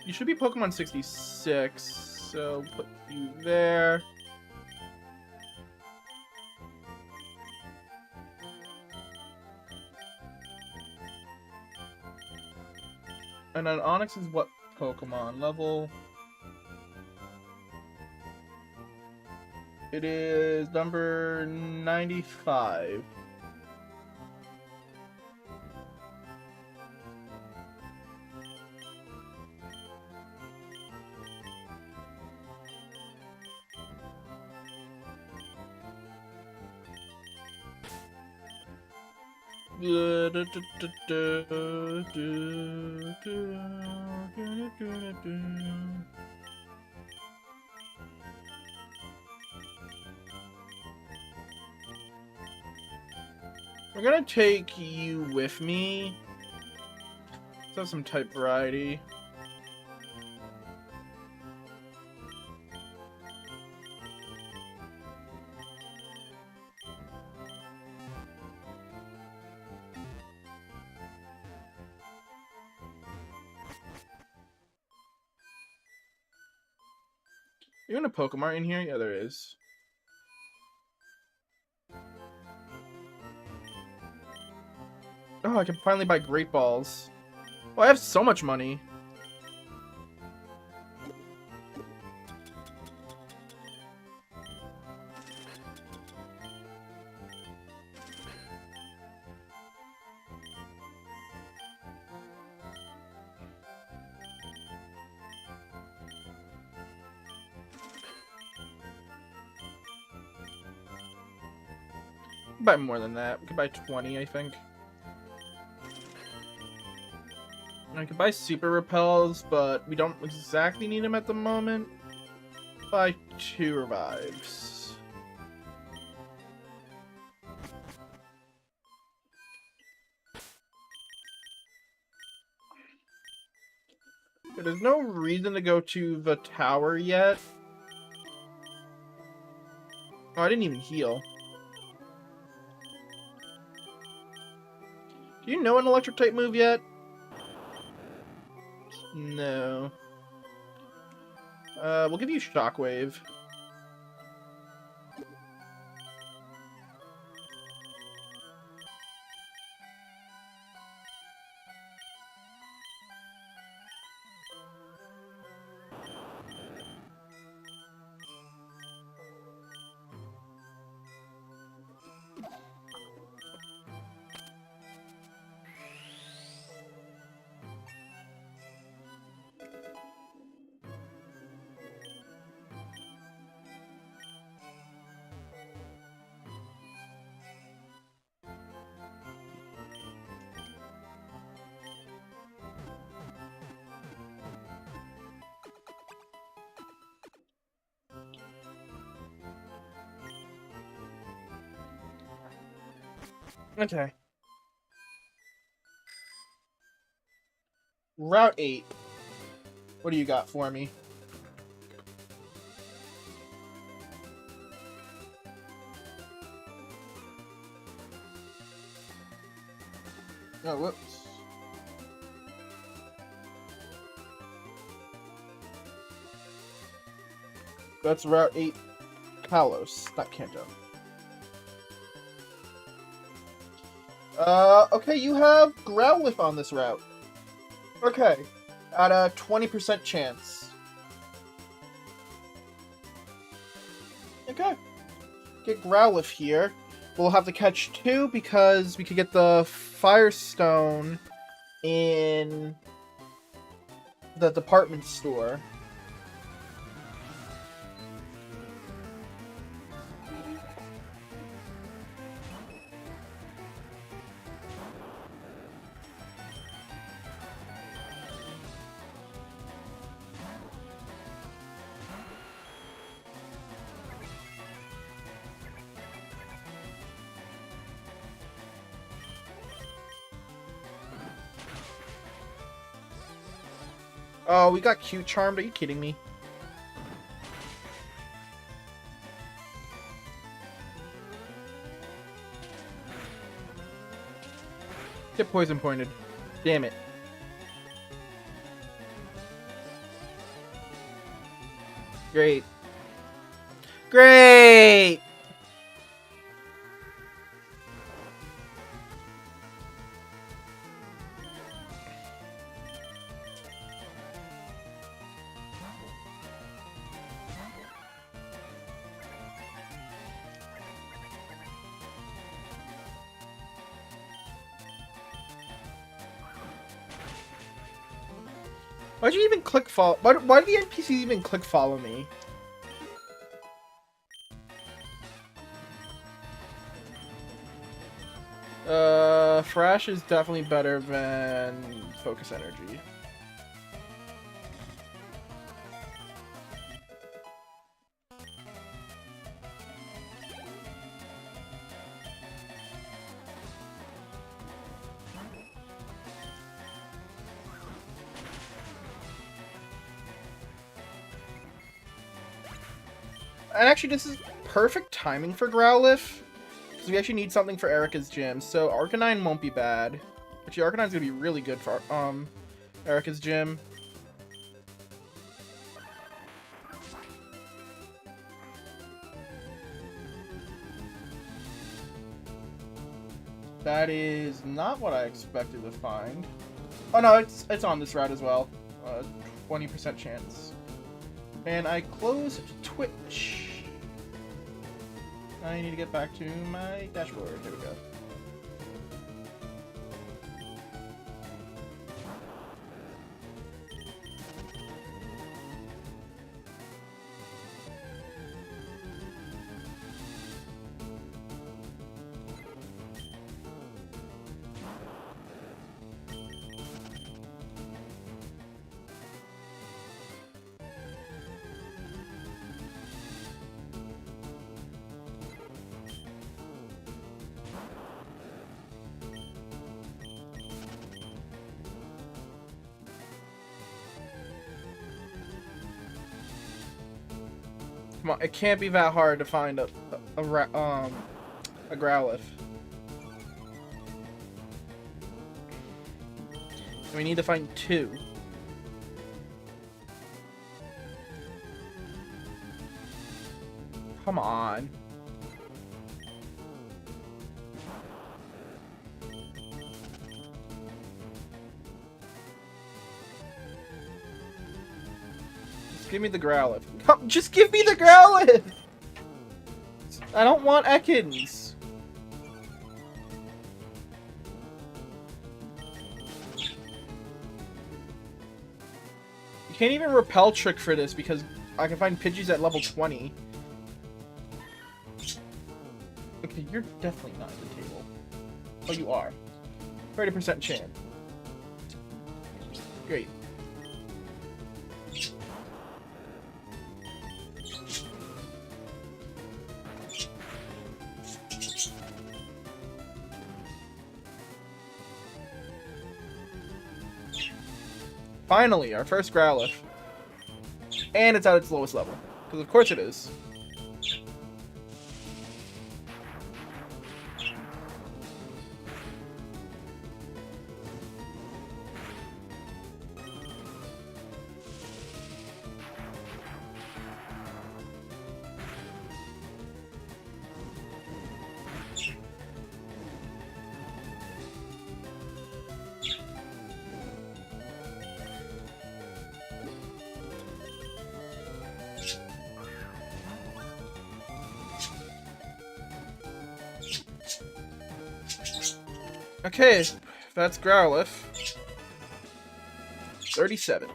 You should be Pokemon 66, so put you there. And then Onix is what Pokemon? Level... It is number 95. We're gonna take you with me. Let's have some type variety. You in a Pokemon in here? Yeah, there is. Oh, I can finally buy Great Balls. Oh, I have so much money. Buy more than that. We could buy 20, I think. I could buy Super Repels, but we don't exactly need them at the moment. Buy 2 revives. There's no reason to go to the tower yet. Oh, I didn't even heal. Do you know an electric type move yet? No. We'll give you Shockwave. Okay. Route 8. What do you got for me? Oh, whoops. That's Route 8, Kalos, not Kanto. Okay, you have Growlithe on this route. Okay, at a 20% chance. Okay, get Growlithe here. We'll have to catch 2 because we could get the Firestone in the department store. Oh, we got Cute Charmed. Are you kidding me? Get Poison Pointed. Damn it. Great. Great! Why'd you even click follow? Why did the NPCs even click follow me? Refresh is definitely better than Focus Energy. And actually, this is perfect timing for Growlithe, because we actually need something for Erica's gym. So Arcanine won't be bad. Actually, Arcanine's gonna be really good for Erica's gym. That is not what I expected to find. Oh no, it's on this route as well. 20% chance. And I closed Twitch. I need to get back to my dashboard. There we go. Come on, it can't be that hard to find a Growlithe. We need to find 2. Come on. Give me the Growlithe. Come, just give me the Growlithe! I don't want Ekans. You can't even repel trick for this because I can find Pidgeys at level 20. Okay, you're definitely not at the table. Oh, you are. 30% chance. Great. Finally, our first Growlithe. And it's at its lowest level. Because of course it is. Okay, that's Growlithe. 37.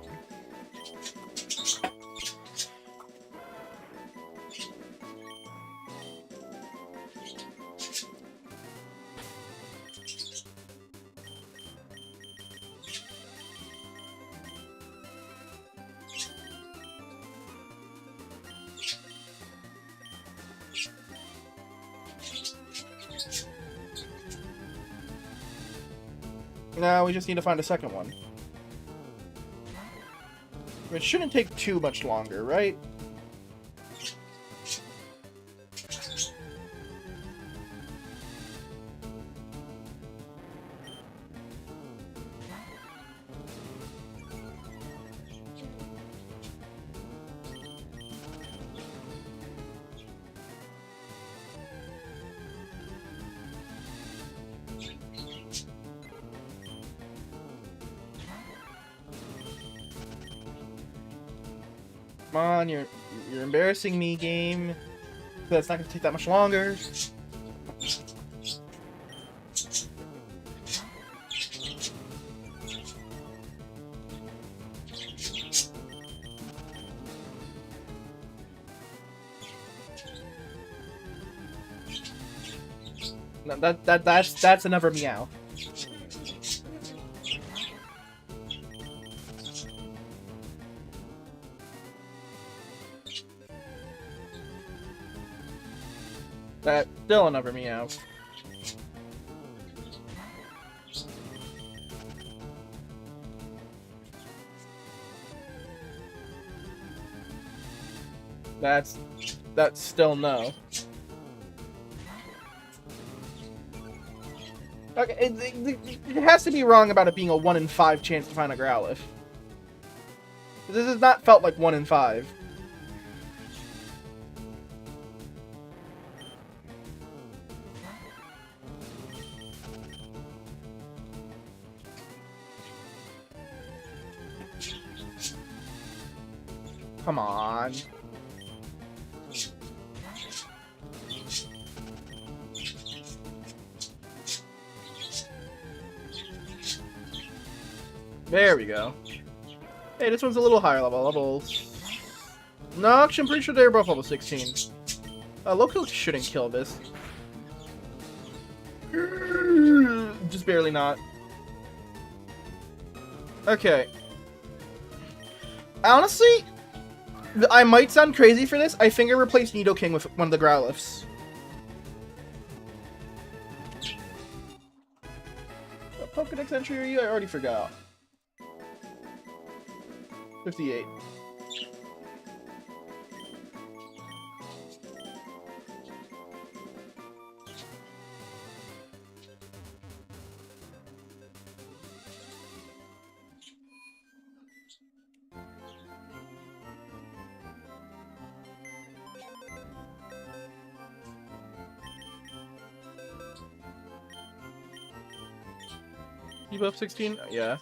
Now we just need to find a second one. It shouldn't take too much longer, right? Come on, you're embarrassing me, game. That's not gonna take that much longer. No, that's another meow. That's still another meow. That's still no. Okay, it has to be wrong about it being a 1 in 5 chance to find a Growlithe. This has not felt like 1 in 5. Come on. There we go. Hey, this one's a little higher level. No, actually, I'm pretty sure they're both level 16. Loco shouldn't kill this. Just barely not. Okay. Honestly, I might sound crazy for this. I think I replaced Nidoking with one of the Growliths. What Pokedex entry are you? I already forgot. 58. You both 16? Yeah.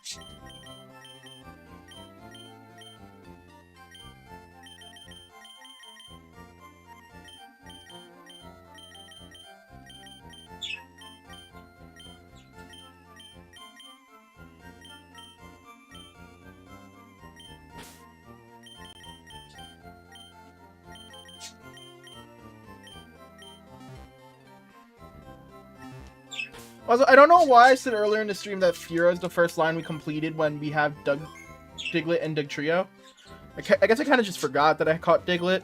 Also, I don't know why I said earlier in the stream that Fura is the first line we completed when we have Diglett and Dugtrio. I guess I kind of just forgot that I caught Diglett.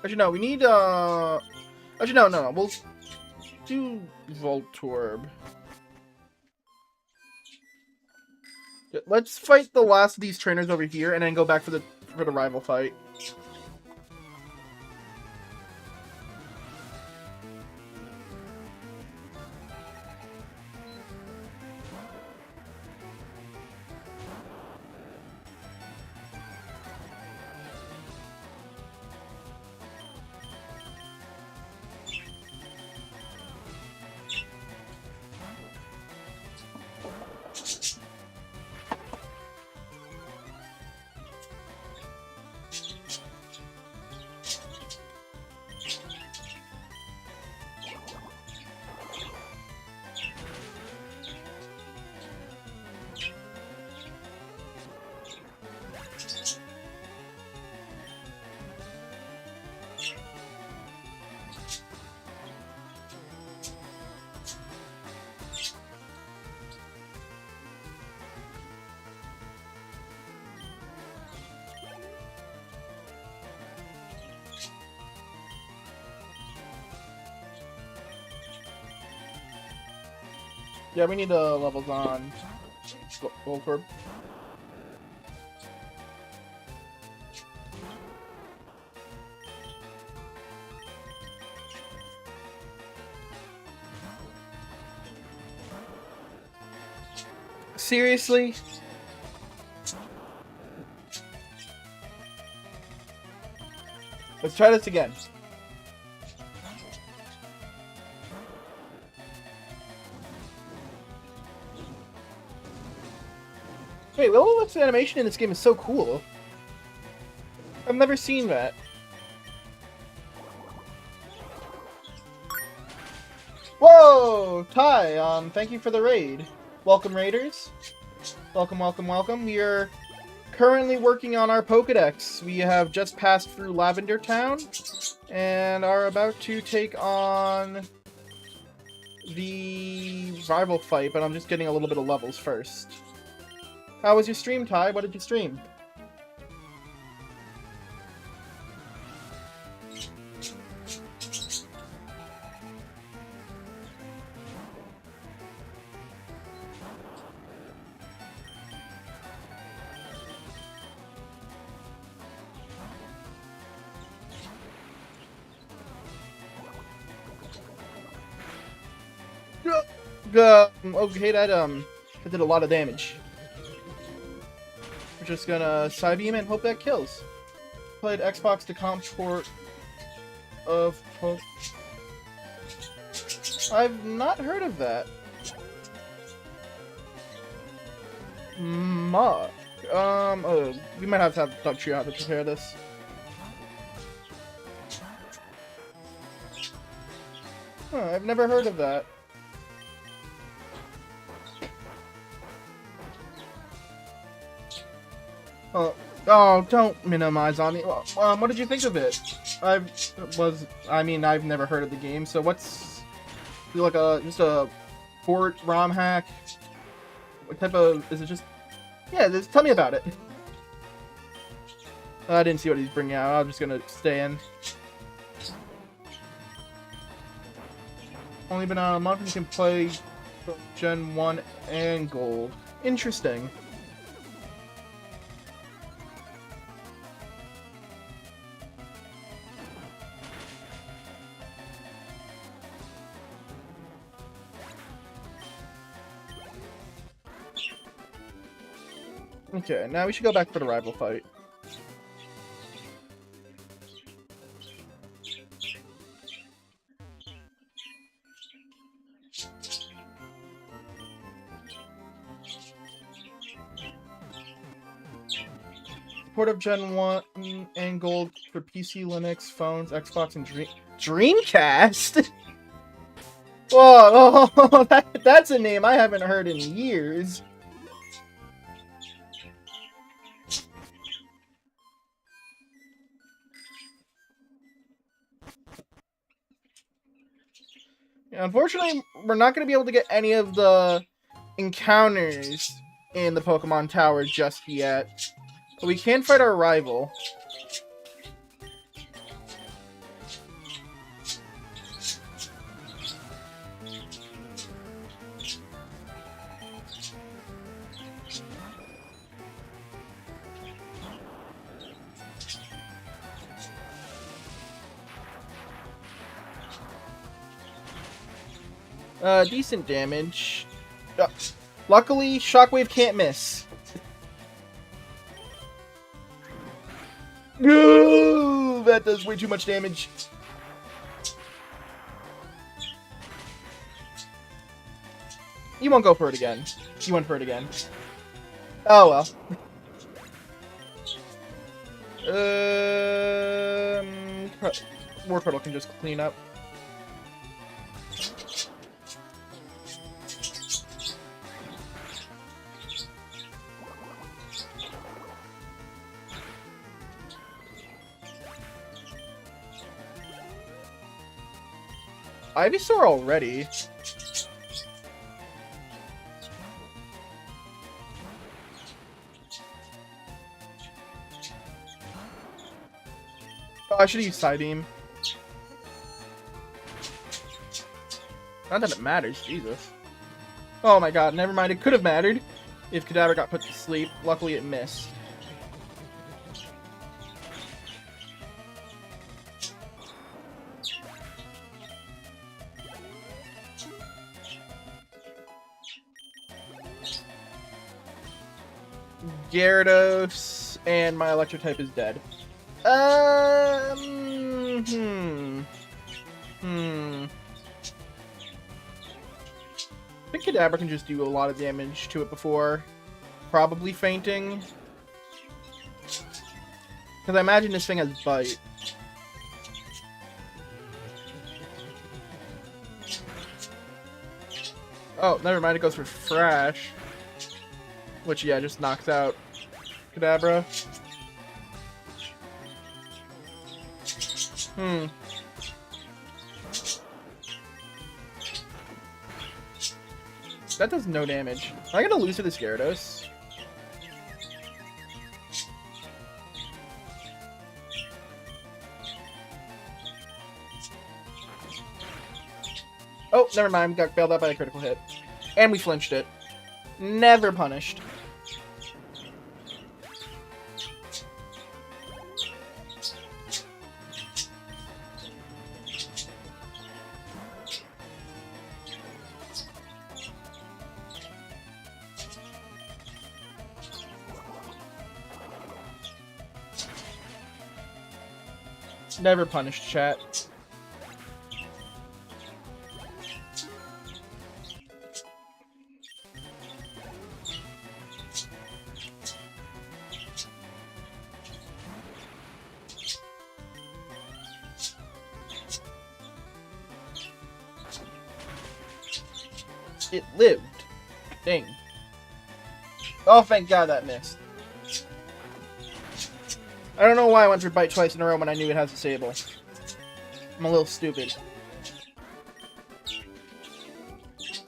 Actually, no, we need, Actually, no. We'll do Voltorb. Let's fight the last of these trainers over here, and then go back for the rival fight. Yeah, we need the levels on Voltorb. Seriously? Let's try this again. Wait, Lilith's animation in this game is so cool. I've never seen that. Whoa! Ty, thank you for the raid. Welcome, raiders. Welcome, welcome, welcome. We are currently working on our Pokedex. We have just passed through Lavender Town and are about to take on the rival fight, but I'm just getting a little bit of levels first. How was your stream, Ty? What did you stream? Okay, that did a lot of damage. We're just gonna Psybeam and hope that kills. Played Xbox to comp port of I've not heard of that. Muck. Oh, we might have to have Dug Tree out to prepare this. Huh, I've never heard of that. Oh, don't minimize on me. What did you think of it? I've never heard of the game, so what's... like just a port ROM hack? What type of... is it just... yeah, just tell me about it. I didn't see what he's bringing out. I'm just gonna stay in. Only been out a month and you can play Gen 1 and Gold. Interesting. Okay, now we should go back for the rival fight. Support of Gen 1 and Gold for PC, Linux, phones, Xbox, and Dreamcast? Whoa, that's a name I haven't heard in years. Unfortunately, we're not going to be able to get any of the encounters in the Pokemon Tower just yet. But we can fight our rival. Decent damage. Luckily, Shockwave can't miss. Ooh, that does way too much damage. You won't go for it again. You went for it again. Oh well. War Turtle can just clean up. Ivysaur already. Oh, I should use Psybeam. Not that it matters, Jesus. Oh my god, never mind, it could have mattered if Cadaver got put to sleep. Luckily it missed. Gyarados, and my electric type is dead. I think Kadabra can just do a lot of damage to it before probably fainting. Because I imagine this thing has Bite. Oh, never mind. It goes for Thrash. Which, yeah, just knocks out Kadabra. That does no damage. Am I gonna lose to this Gyarados? Oh, never mind. Got bailed out by a critical hit. And we flinched it. Never punished. Never punished, chat. It lived. Dang. Oh, thank God that missed. I don't know why I went for Bite twice in a row when I knew it has Disable. I'm a little stupid.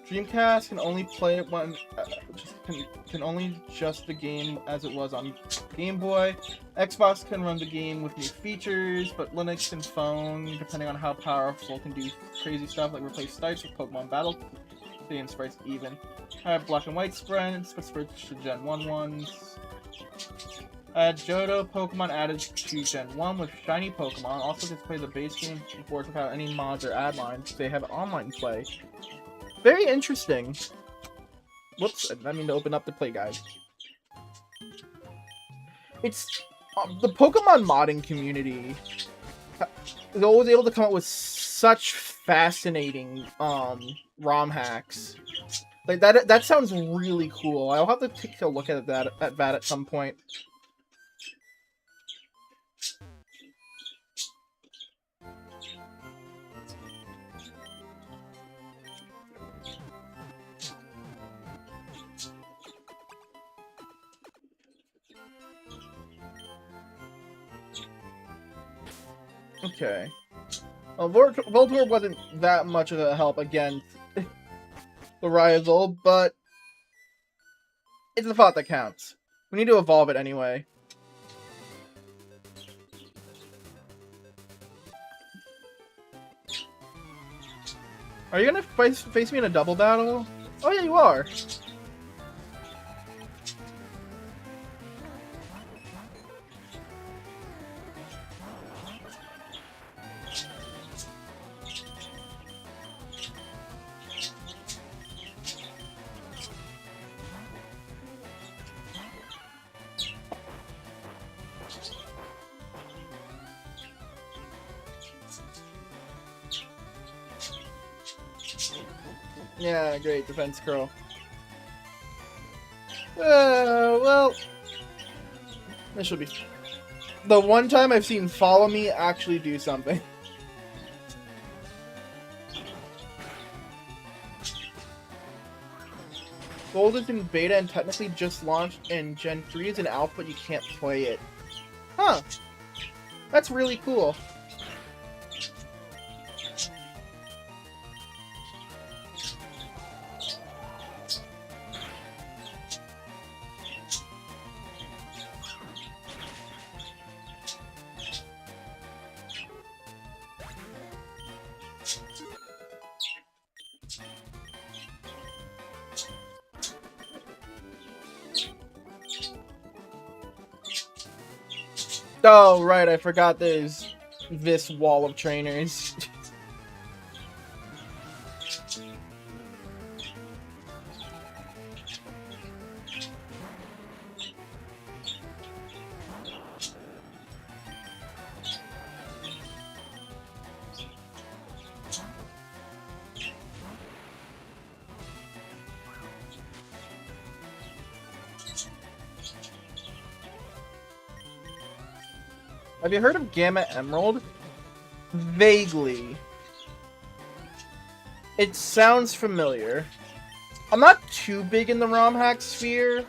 Dreamcast can only play it when can only just the game as it was on Game Boy. Xbox can run the game with new features, but Linux and phone, depending on how powerful, can do crazy stuff like replace sprites with Pokemon Battle. Game sprites even. I have black and white sprites, but switch to Gen 1 ones. I had Johto Pokemon added to Gen 1 with shiny Pokemon. Also gets to play the base game boards without any mods or add-lines. They have online play. Very interesting. Whoops, I didn't mean to open up the play guide. It's... the Pokemon modding community is always able to come up with such fascinating ROM hacks. Like, that sounds really cool. I'll have to take a look at that at some point. Okay. Well, Voltorb wasn't that much of a help against the rival, but it's the thought that counts. We need to evolve it anyway. Are you gonna face me in a double battle? Oh yeah, you are. Yeah, great defense curl. Well, this should be the one time I've seen Follow Me actually do something. Gold is in beta and technically just launched, and Gen 3 is in alpha, but you can't play it. Huh. That's really cool. Oh, right, I forgot there's this wall of trainers. Have you heard of Gamma Emerald? Vaguely. It sounds familiar. I'm not too big in the ROM hack sphere.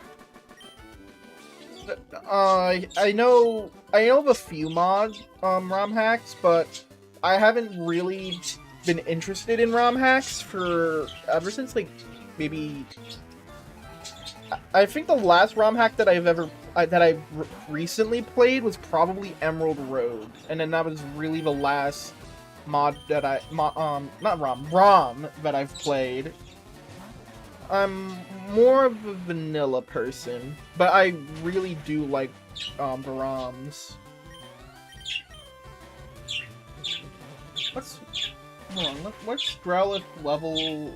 I know of a few ROM hacks, but I haven't really been interested in ROM hacks for ever since like maybe. I think the last ROM hack that I've recently played was probably Emerald Road, and then that was really the last mod that not ROM that I've played. I'm more of a vanilla person, but I really do like the ROMs. Hold on, what's Growlithe level?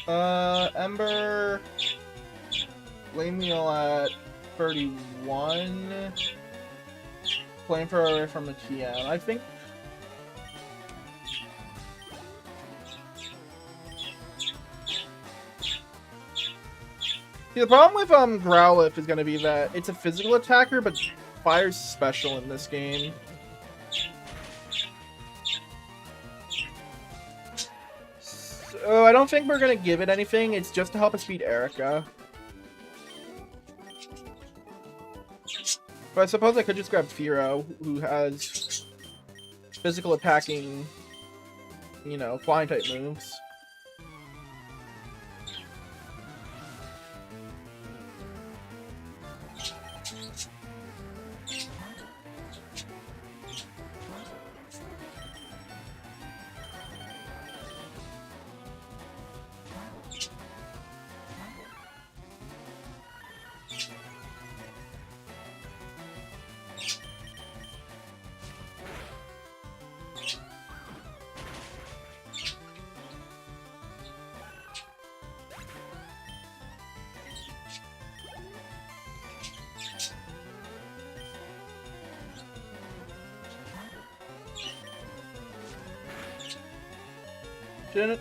Ember Flamewheel at 31. Flamethrower from the TM. I think. See, the problem with Growlithe is going to be that it's a physical attacker, but fire's special in this game. So I don't think we're going to give it anything. It's just to help us beat Erica. But I suppose I could just grab Firo, who has physical attacking, you know, flying type moves.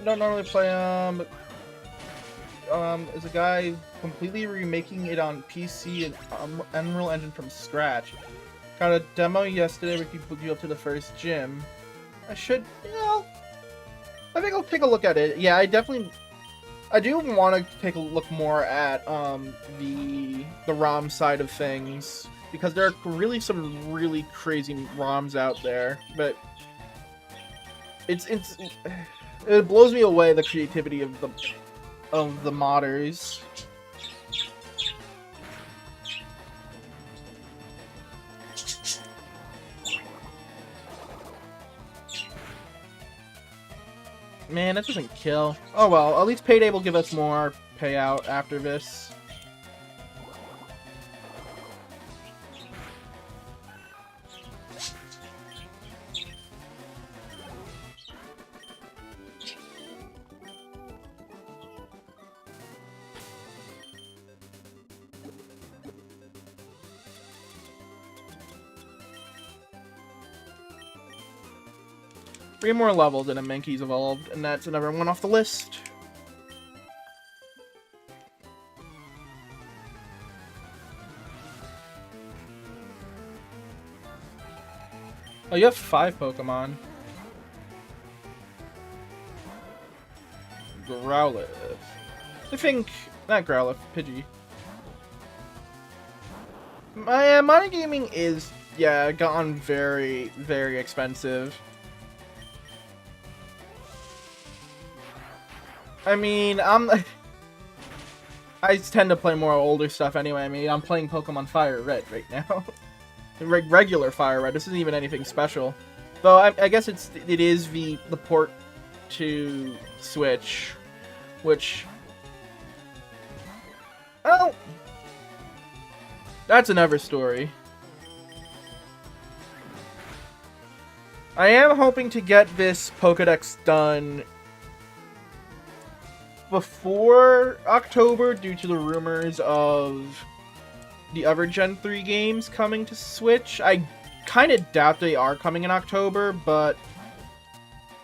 Don't normally play is a guy completely remaking it on PC and Unreal Engine from scratch. Got a demo yesterday where he put you up to the first gym. I should, you know, I think I'll take a look at it. Yeah, I do want to take a look more at the ROM side of things, because there are really some really crazy ROMs out there, but it blows me away, the creativity of the modders. Man, that doesn't kill. Oh well, at least Payday will give us more payout after this. Three more levels and a Mankey's evolved, and that's another one off the list. Oh, you have 5 Pokemon. Growlithe. I think... not Growlithe, Pidgey. My money gaming is, yeah, gotten very, very expensive. I mean, I tend to play more older stuff anyway. I mean, I'm playing Pokemon Fire Red right now. Regular Fire Red. This isn't even anything special. Though I guess it is the port to Switch, which, oh, that's another story. I am hoping to get this Pokédex done before October due to the rumors of the other Gen 3 games coming to Switch. I kind of doubt they are coming in October, but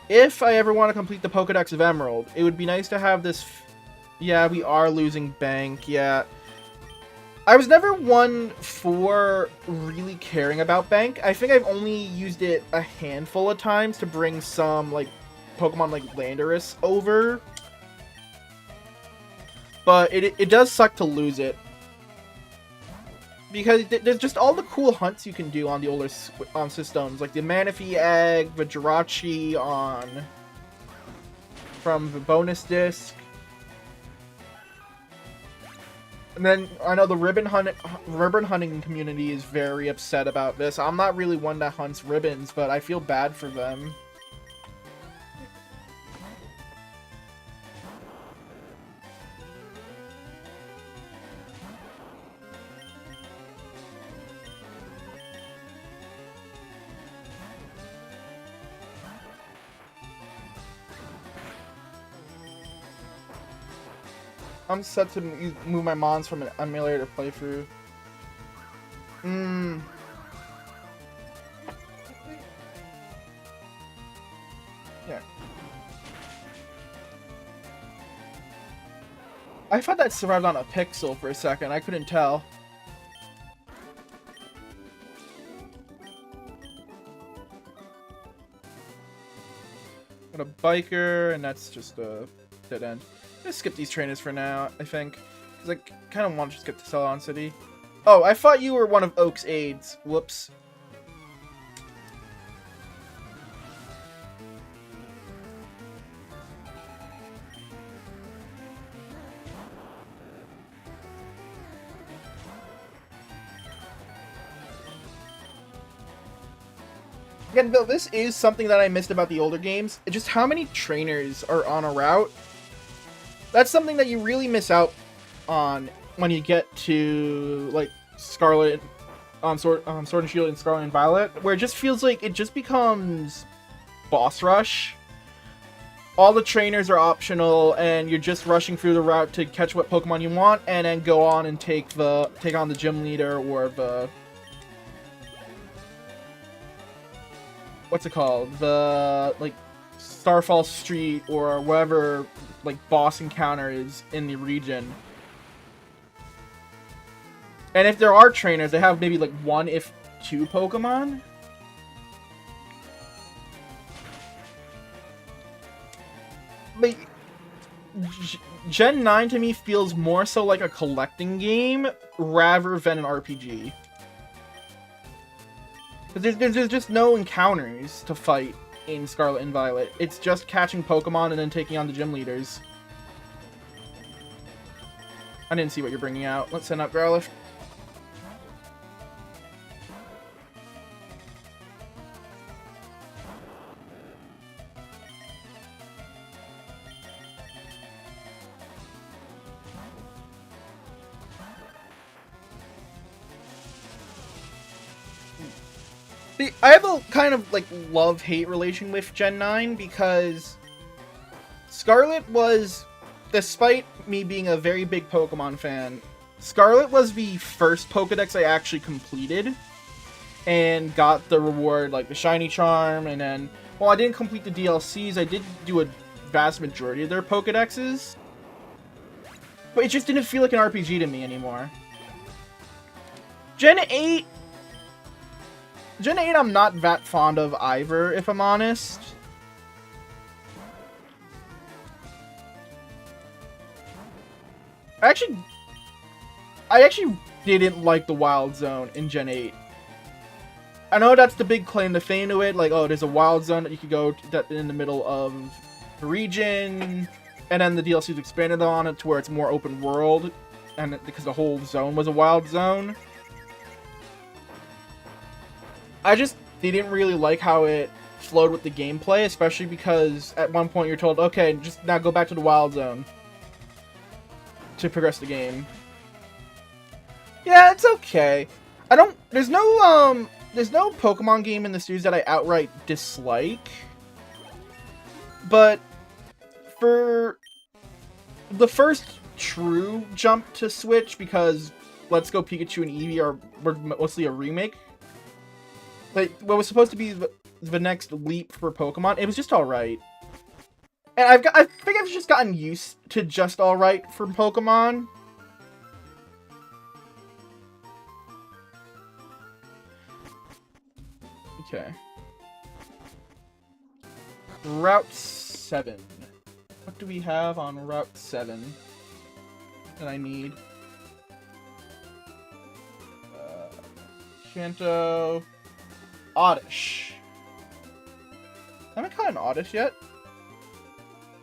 if I ever want to complete the Pokédex of Emerald, it would be nice to have this. Yeah, we are losing Bank, yeah. I was never one for really caring about Bank. I think I've only used it a handful of times to bring some, like, Pokemon like Landorus over. But it does suck to lose it. Because there's just all the cool hunts you can do on the older systems. Like the Manaphy Egg, the Jirachi from the bonus disc. And then I know the ribbon hunting community is very upset about this. I'm not really one that hunts ribbons, but I feel bad for them. I'm set to move my mons from an emulator playthrough. Yeah. I thought that survived on a pixel for a second. I couldn't tell. Got a biker, and that's just a dead end. Let's skip these trainers for now, I think. Because I kind of want to just get to Celadon City. Oh, I thought you were one of Oak's aides. Whoops. Again, though, this is something that I missed about the older games. Just how many trainers are on a route. That's something that you really miss out on when you get to, like, Scarlet, Sword and Shield and Scarlet and Violet, where it just feels like it just becomes boss rush. All the trainers are optional, and you're just rushing through the route to catch what Pokemon you want, and then go on and take on the gym leader or the... What's it called? The, like, Starfall Street or whatever, like, boss encounter is in the region. And if there are trainers, they have maybe, like, 1 if 2 Pokemon. But Gen 9 to me feels more so like a collecting game rather than an RPG. Because there's just no encounters to fight in Scarlet and Violet. It's just catching Pokemon and then taking on the gym leaders. I didn't see what you're bringing out. Let's send out Growlithe. I have a kind of, like, love-hate relation with Gen 9 because Scarlet was, despite me being a very big Pokemon fan, Scarlet was the first Pokedex I actually completed and got the reward, like the Shiny Charm, and then, while I didn't complete the DLCs, I did do a vast majority of their Pokedexes, but it just didn't feel like an RPG to me anymore. Gen 8, I'm not that fond of either, if I'm honest. I actually didn't like the Wild Zone in Gen 8. I know that's the big claim to fame to it, like, oh, there's a Wild Zone that you could go to in the middle of the region, and then the DLC's expanded on it to where it's more open world, and because the whole zone was a Wild Zone. I just didn't really like how it flowed with the gameplay, especially because at one point you're told, okay, just now go back to the Wild Zone to progress the game. Yeah, it's okay. There's no Pokemon game in the series that I outright dislike. But for the first true jump to Switch, because Let's Go Pikachu and Eevee were mostly a remake, like, what was supposed to be the next leap for Pokemon, it was just alright. And I think I've just gotten used to just alright from Pokemon. Okay. Route 7. What do we have on Route 7 that I need? Shanto. Oddish. Haven't caught an Oddish yet.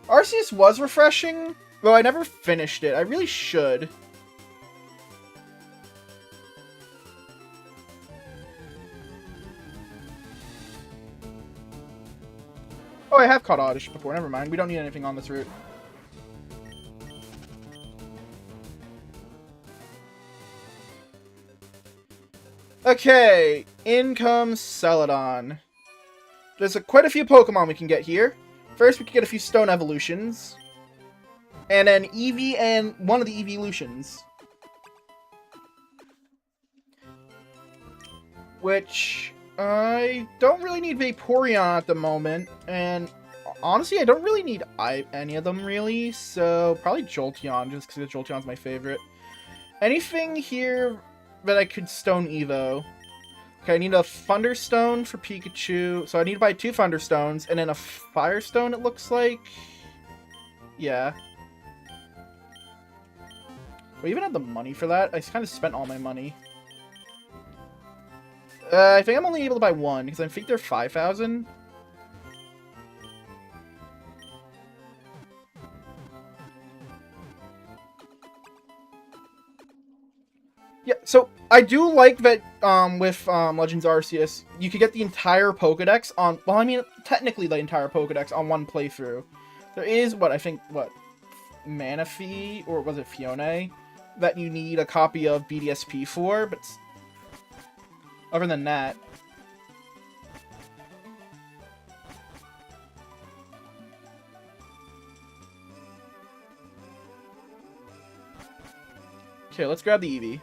Arceus was refreshing, though I never finished it. I really should. Oh, I have caught Oddish before. Never mind. We don't need anything on this route. Okay, in comes Celadon. There's quite a few Pokemon we can get here. First, we can get a few Stone Evolutions. And then Eevee and one of the Evolutions. Which, I don't really need Vaporeon at the moment. And honestly, I don't really need any of them, really. So, probably Jolteon, just because Jolteon's my favorite. Anything here that I could Stone Evo. Okay, I need a Thunderstone for Pikachu. So I need to buy 2 Thunderstones and then a Firestone, it looks like. Yeah. Do I even have the money for that? I kind of spent all my money. I think I'm only able to buy 1 because I think they're 5,000. Yeah, so I do like that with Legends Arceus, you could get the entire Pokedex on, well, I mean, technically the entire Pokedex on one playthrough. There is, Manaphy, or was it Fiona, that you need a copy of BDSP for, but other than that... Okay, let's grab the Eevee.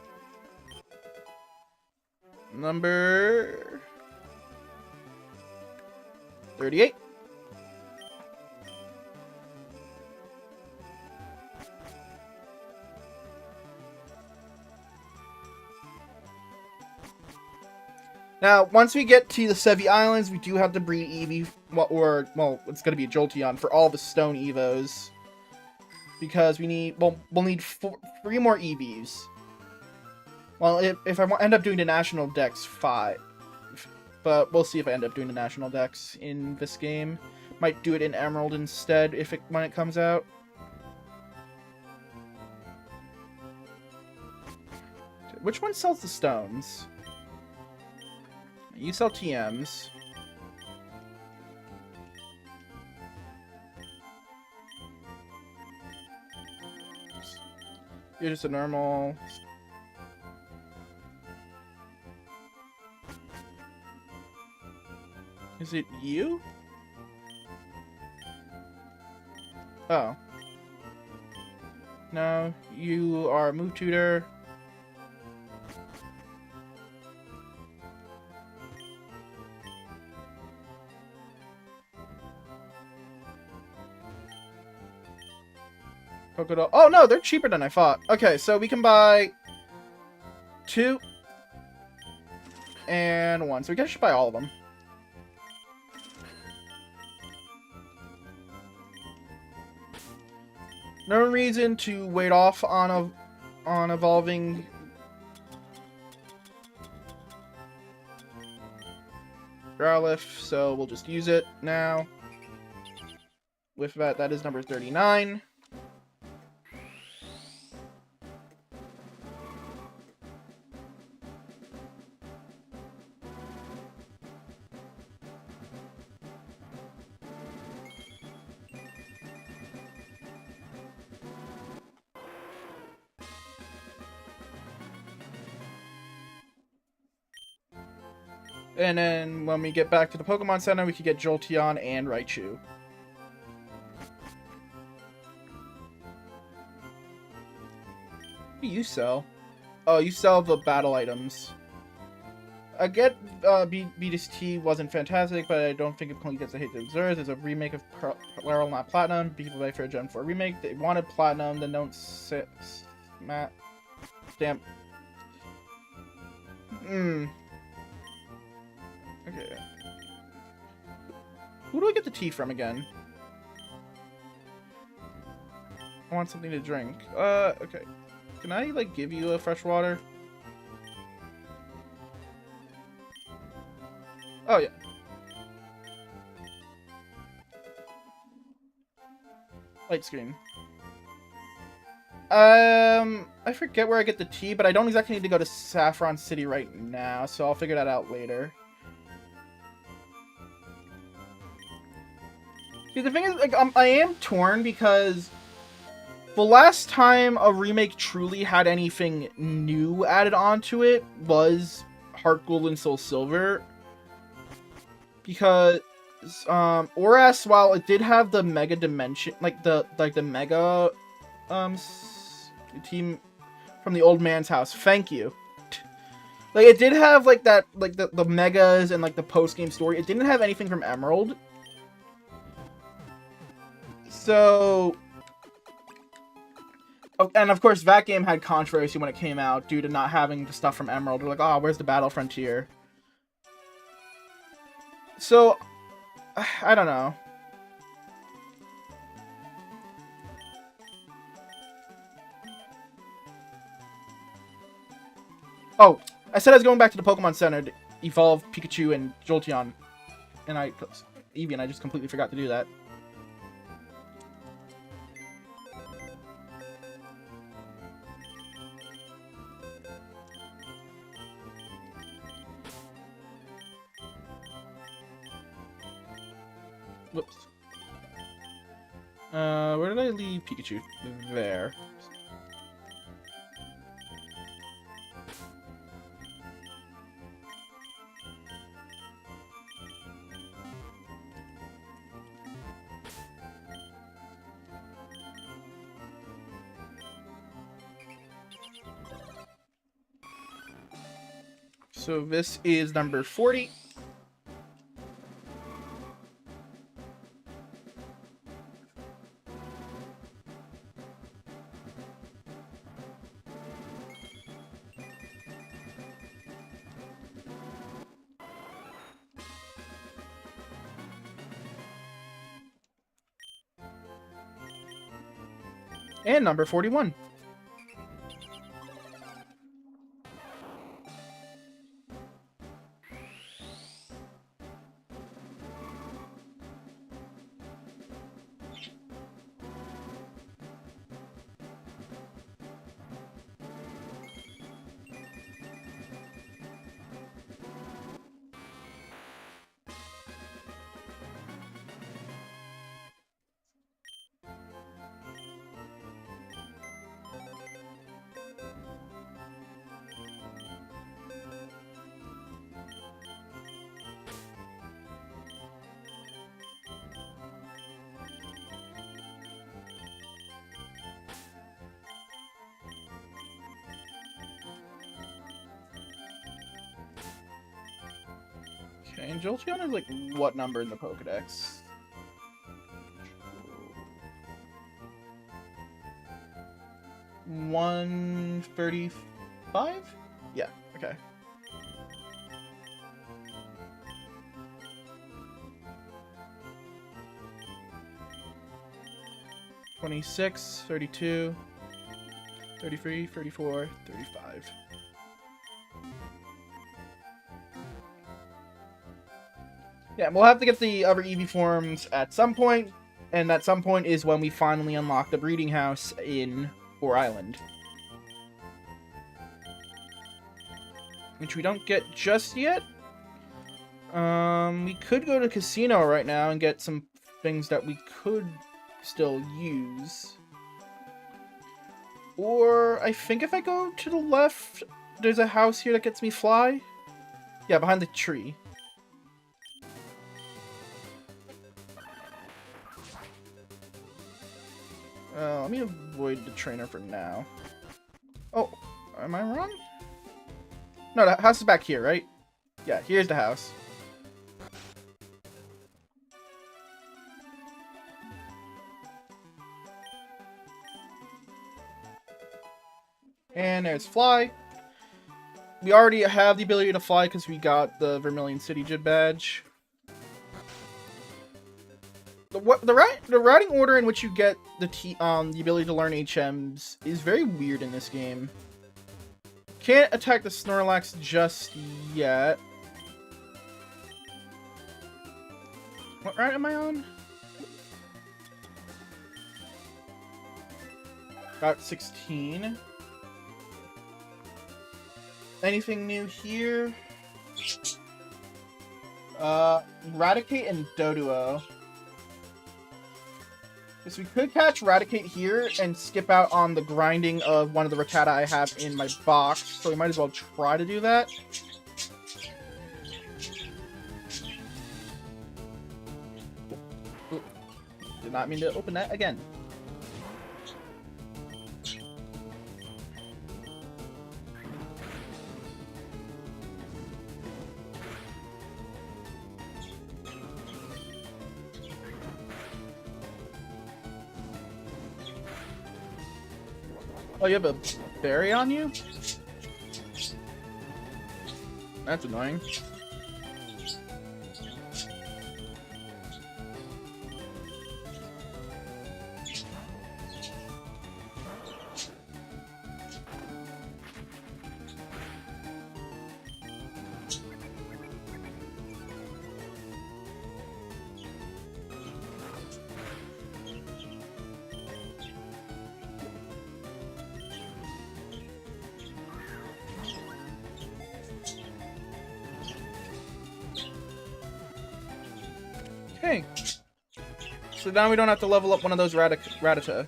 Number 38. Now, once we get to the Sevi Islands, we do have to breed Eevee, well, it's going to be a Jolteon for all the Stone Evos. Because we need, we'll need 3 more Eevees. Well, if I end up doing the National Dex, 5. But we'll see if I end up doing the National Dex in this game. Might do it in Emerald instead when it comes out. Which one sells the stones? You sell TMs. You're just a normal... Is it you? Oh. No, you are a move tutor. Pokédoll. Oh no, they're cheaper than I thought. Okay, so we can buy 2 and 1. So we should buy all of them. No reason to wait off on evolving Growlithe, so we'll just use it now. With that is number 39. And then when we get back to the Pokemon Center, we can get Jolteon and Raichu. What do you sell? Oh, you sell the battle items. I get BDST wasn't fantastic, but I don't think it completely gets the hate it deserves. There's a remake of Laurel, not Platinum. People wait for a Gen 4 remake. They wanted Platinum, then don't sit. Matt. Damn. Okay. Who do I get the tea from again? want something to drink. Okay. Can I, like, give you a fresh water? Oh, yeah. Light screen. I forget where I get the tea, but I don't exactly need to go to Saffron City right now, so I'll figure that out later. See, the thing is, like, I am torn because the last time a remake truly had anything new added onto it was Heart Gold and Soul Silver. Because, Oras, while it did have the Mega Dimension, like the Mega, team from the old man's house. Thank you. Like, it did have, like, that, like, the Megas and, like, the post-game story. It didn't have anything from Emerald. So... Oh, and, of course, that game had controversy when it came out due to not having the stuff from Emerald. We're like, oh, where's the Battle Frontier? So, I don't know. Oh, I said I was going back to the Pokemon Center to evolve Pikachu and Jolteon. And Eevee, and I just completely forgot to do that. Whoops. Where did I leave Pikachu? There. So this is number 40. And number 41. Okay, and Jolteon is like what number in the Pokedex? $135? Yeah, okay. $26, $32, $33, $34, $35. Yeah, we'll have to get the other Eevee forms at some point, and at some point is when we finally unlock the breeding house in Boar Island. Which we don't get just yet. We could go to Casino right now and get some things that we could still use. Or, I think if I go to the left, there's a house here that gets me fly. Yeah, behind the tree. Let me avoid the trainer for now. Oh, am I wrong? No, the house is back here, right? Yeah, here's the house. And there's Fly. We already have the ability to fly because we got the Vermillion City Gym badge. the routing order in which you get the ability to learn HMs is very weird in this game. Can't attack the Snorlax just yet. What route am I on? Route 16. Anything new here? Raticate and Doduo. Because we could catch Raticate here and skip out on the grinding of one of the Rattata I have in my box, so we might as well try to do that. Ooh. Did not mean to open that again. Oh, you have a berry on you? That's annoying. Okay. So now we don't have to level up one of those Rattata.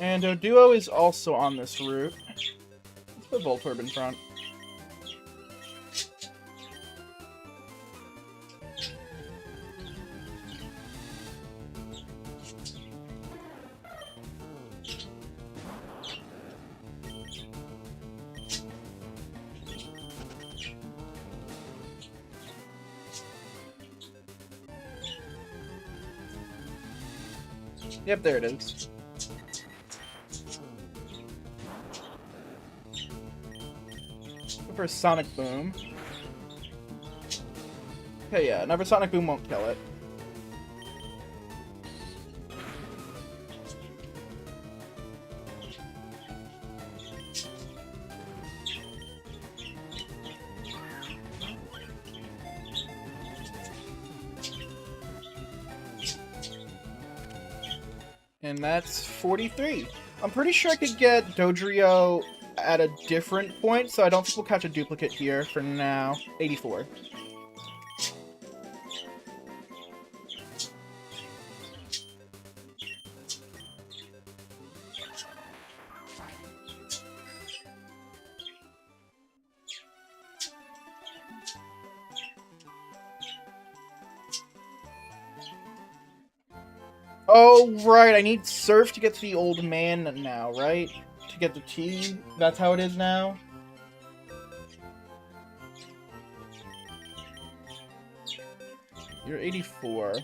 And Doduo is also on this route. Let's put Voltorb in front. Yep, there it is. Go for a Sonic Boom. Okay, yeah, another Sonic Boom won't kill it. And that's 43. I'm pretty sure I could get Dodrio at a different point, so I don't think we'll catch a duplicate here for now. 84. Oh, right, I need Surf to get to the old man now, right? To get the T? That's how it is now? You're 84.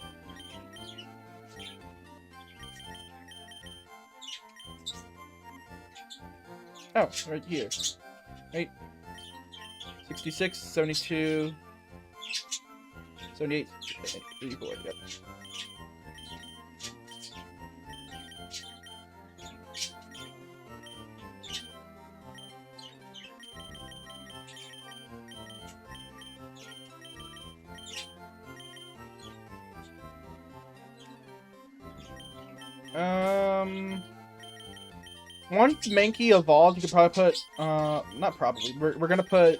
Oh, right here. Right. 66, 72, 78, 84, yep. Once Mankey evolves, you could probably put, not probably, we're gonna put,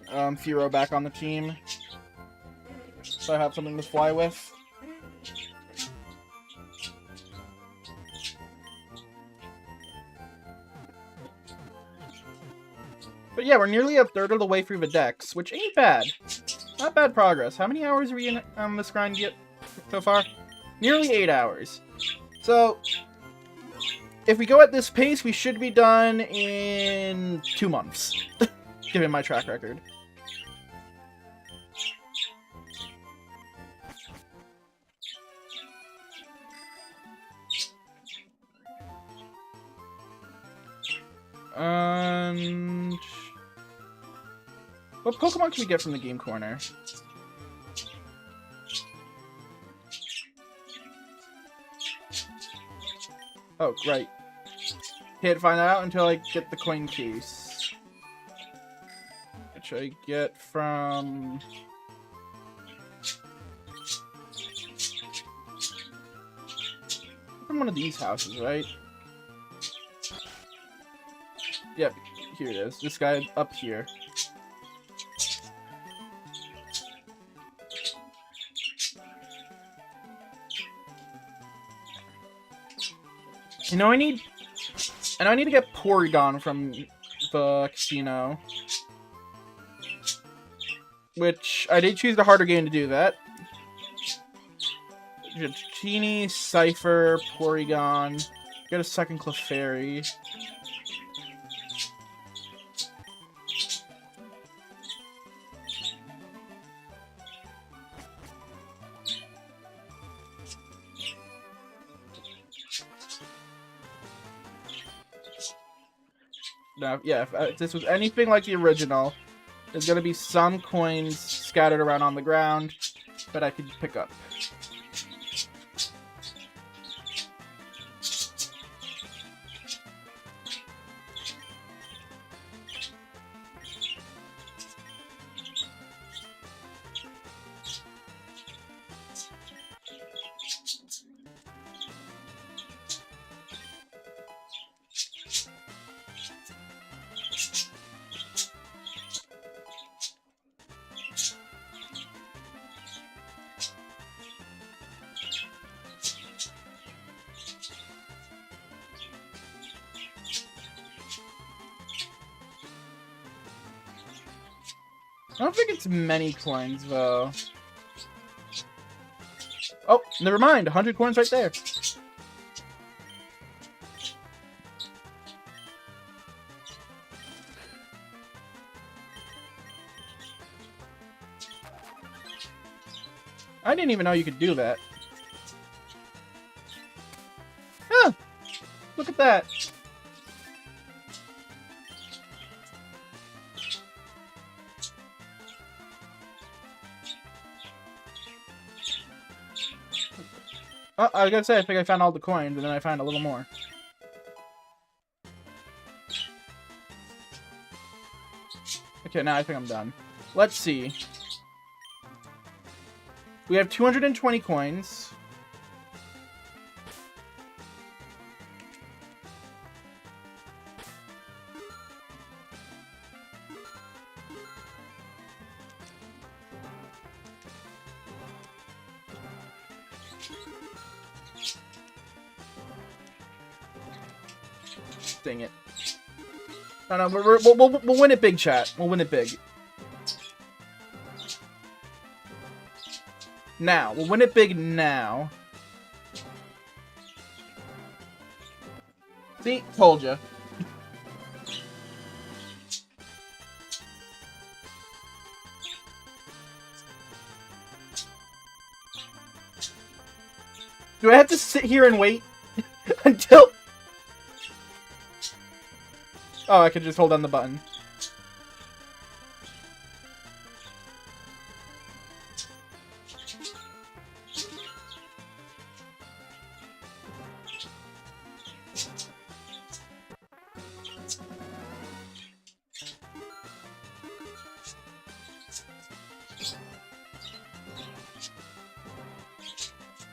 Furo back on the team. So I have something to fly with. But yeah, we're nearly a third of the way through the decks, which ain't bad. Not bad progress. How many hours are we in this grind yet so far? Nearly 8 hours. So, if we go at this pace, we should be done in 2 months, given my track record. And what Pokemon can we get from the game corner? Oh, right. Can't find that out until I get the coin case. Which I get from... from one of these houses, right? Yep, here it is. This guy up here. You know, I need to get Porygon from the casino. Which, I did choose the harder game to do that. Genie, Cypher, Porygon. Get a second Clefairy. No, yeah, if this was anything like the original, there's gonna be some coins scattered around on the ground that I could pick up. I don't think it's many coins, though. Oh, never mind. 100 coins right there. I didn't even know you could do that. Huh! Look at that. Oh, I was gonna say, I think I found all the coins, and then I found a little more. Okay, now I think I'm done. Let's see. We have 220 coins. Dang it. No, we'll win it big, chat. We'll win it big. Now. We'll win it big now. See? Told ya. Do I have to sit here and wait until... Oh, I could just hold down the button.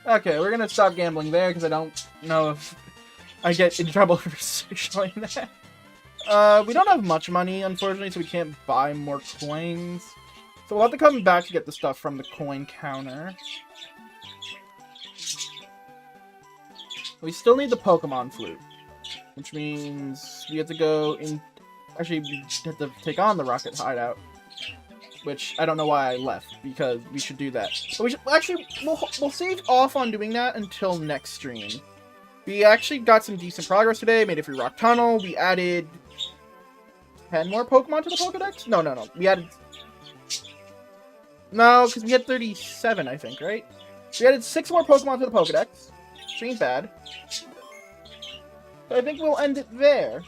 Okay, we're gonna stop gambling there because I don't know if I get in trouble for showing that. We don't have much money, unfortunately, so we can't buy more coins. So we'll have to come back to get the stuff from the coin counter. We still need the Pokemon Flute, which means we have to go in... Actually, we have to take on the Rocket Hideout, which I don't know why I left, because we should do that. But we should... Actually, we'll save off on doing that until next stream. We actually got some decent progress today, made a free rock tunnel, we added... 10 more Pokemon to the Pokedex? No. We added... No, because we had 37, I think, right? We added 6 more Pokemon to the Pokedex. Which ain't bad. So I think we'll end it there.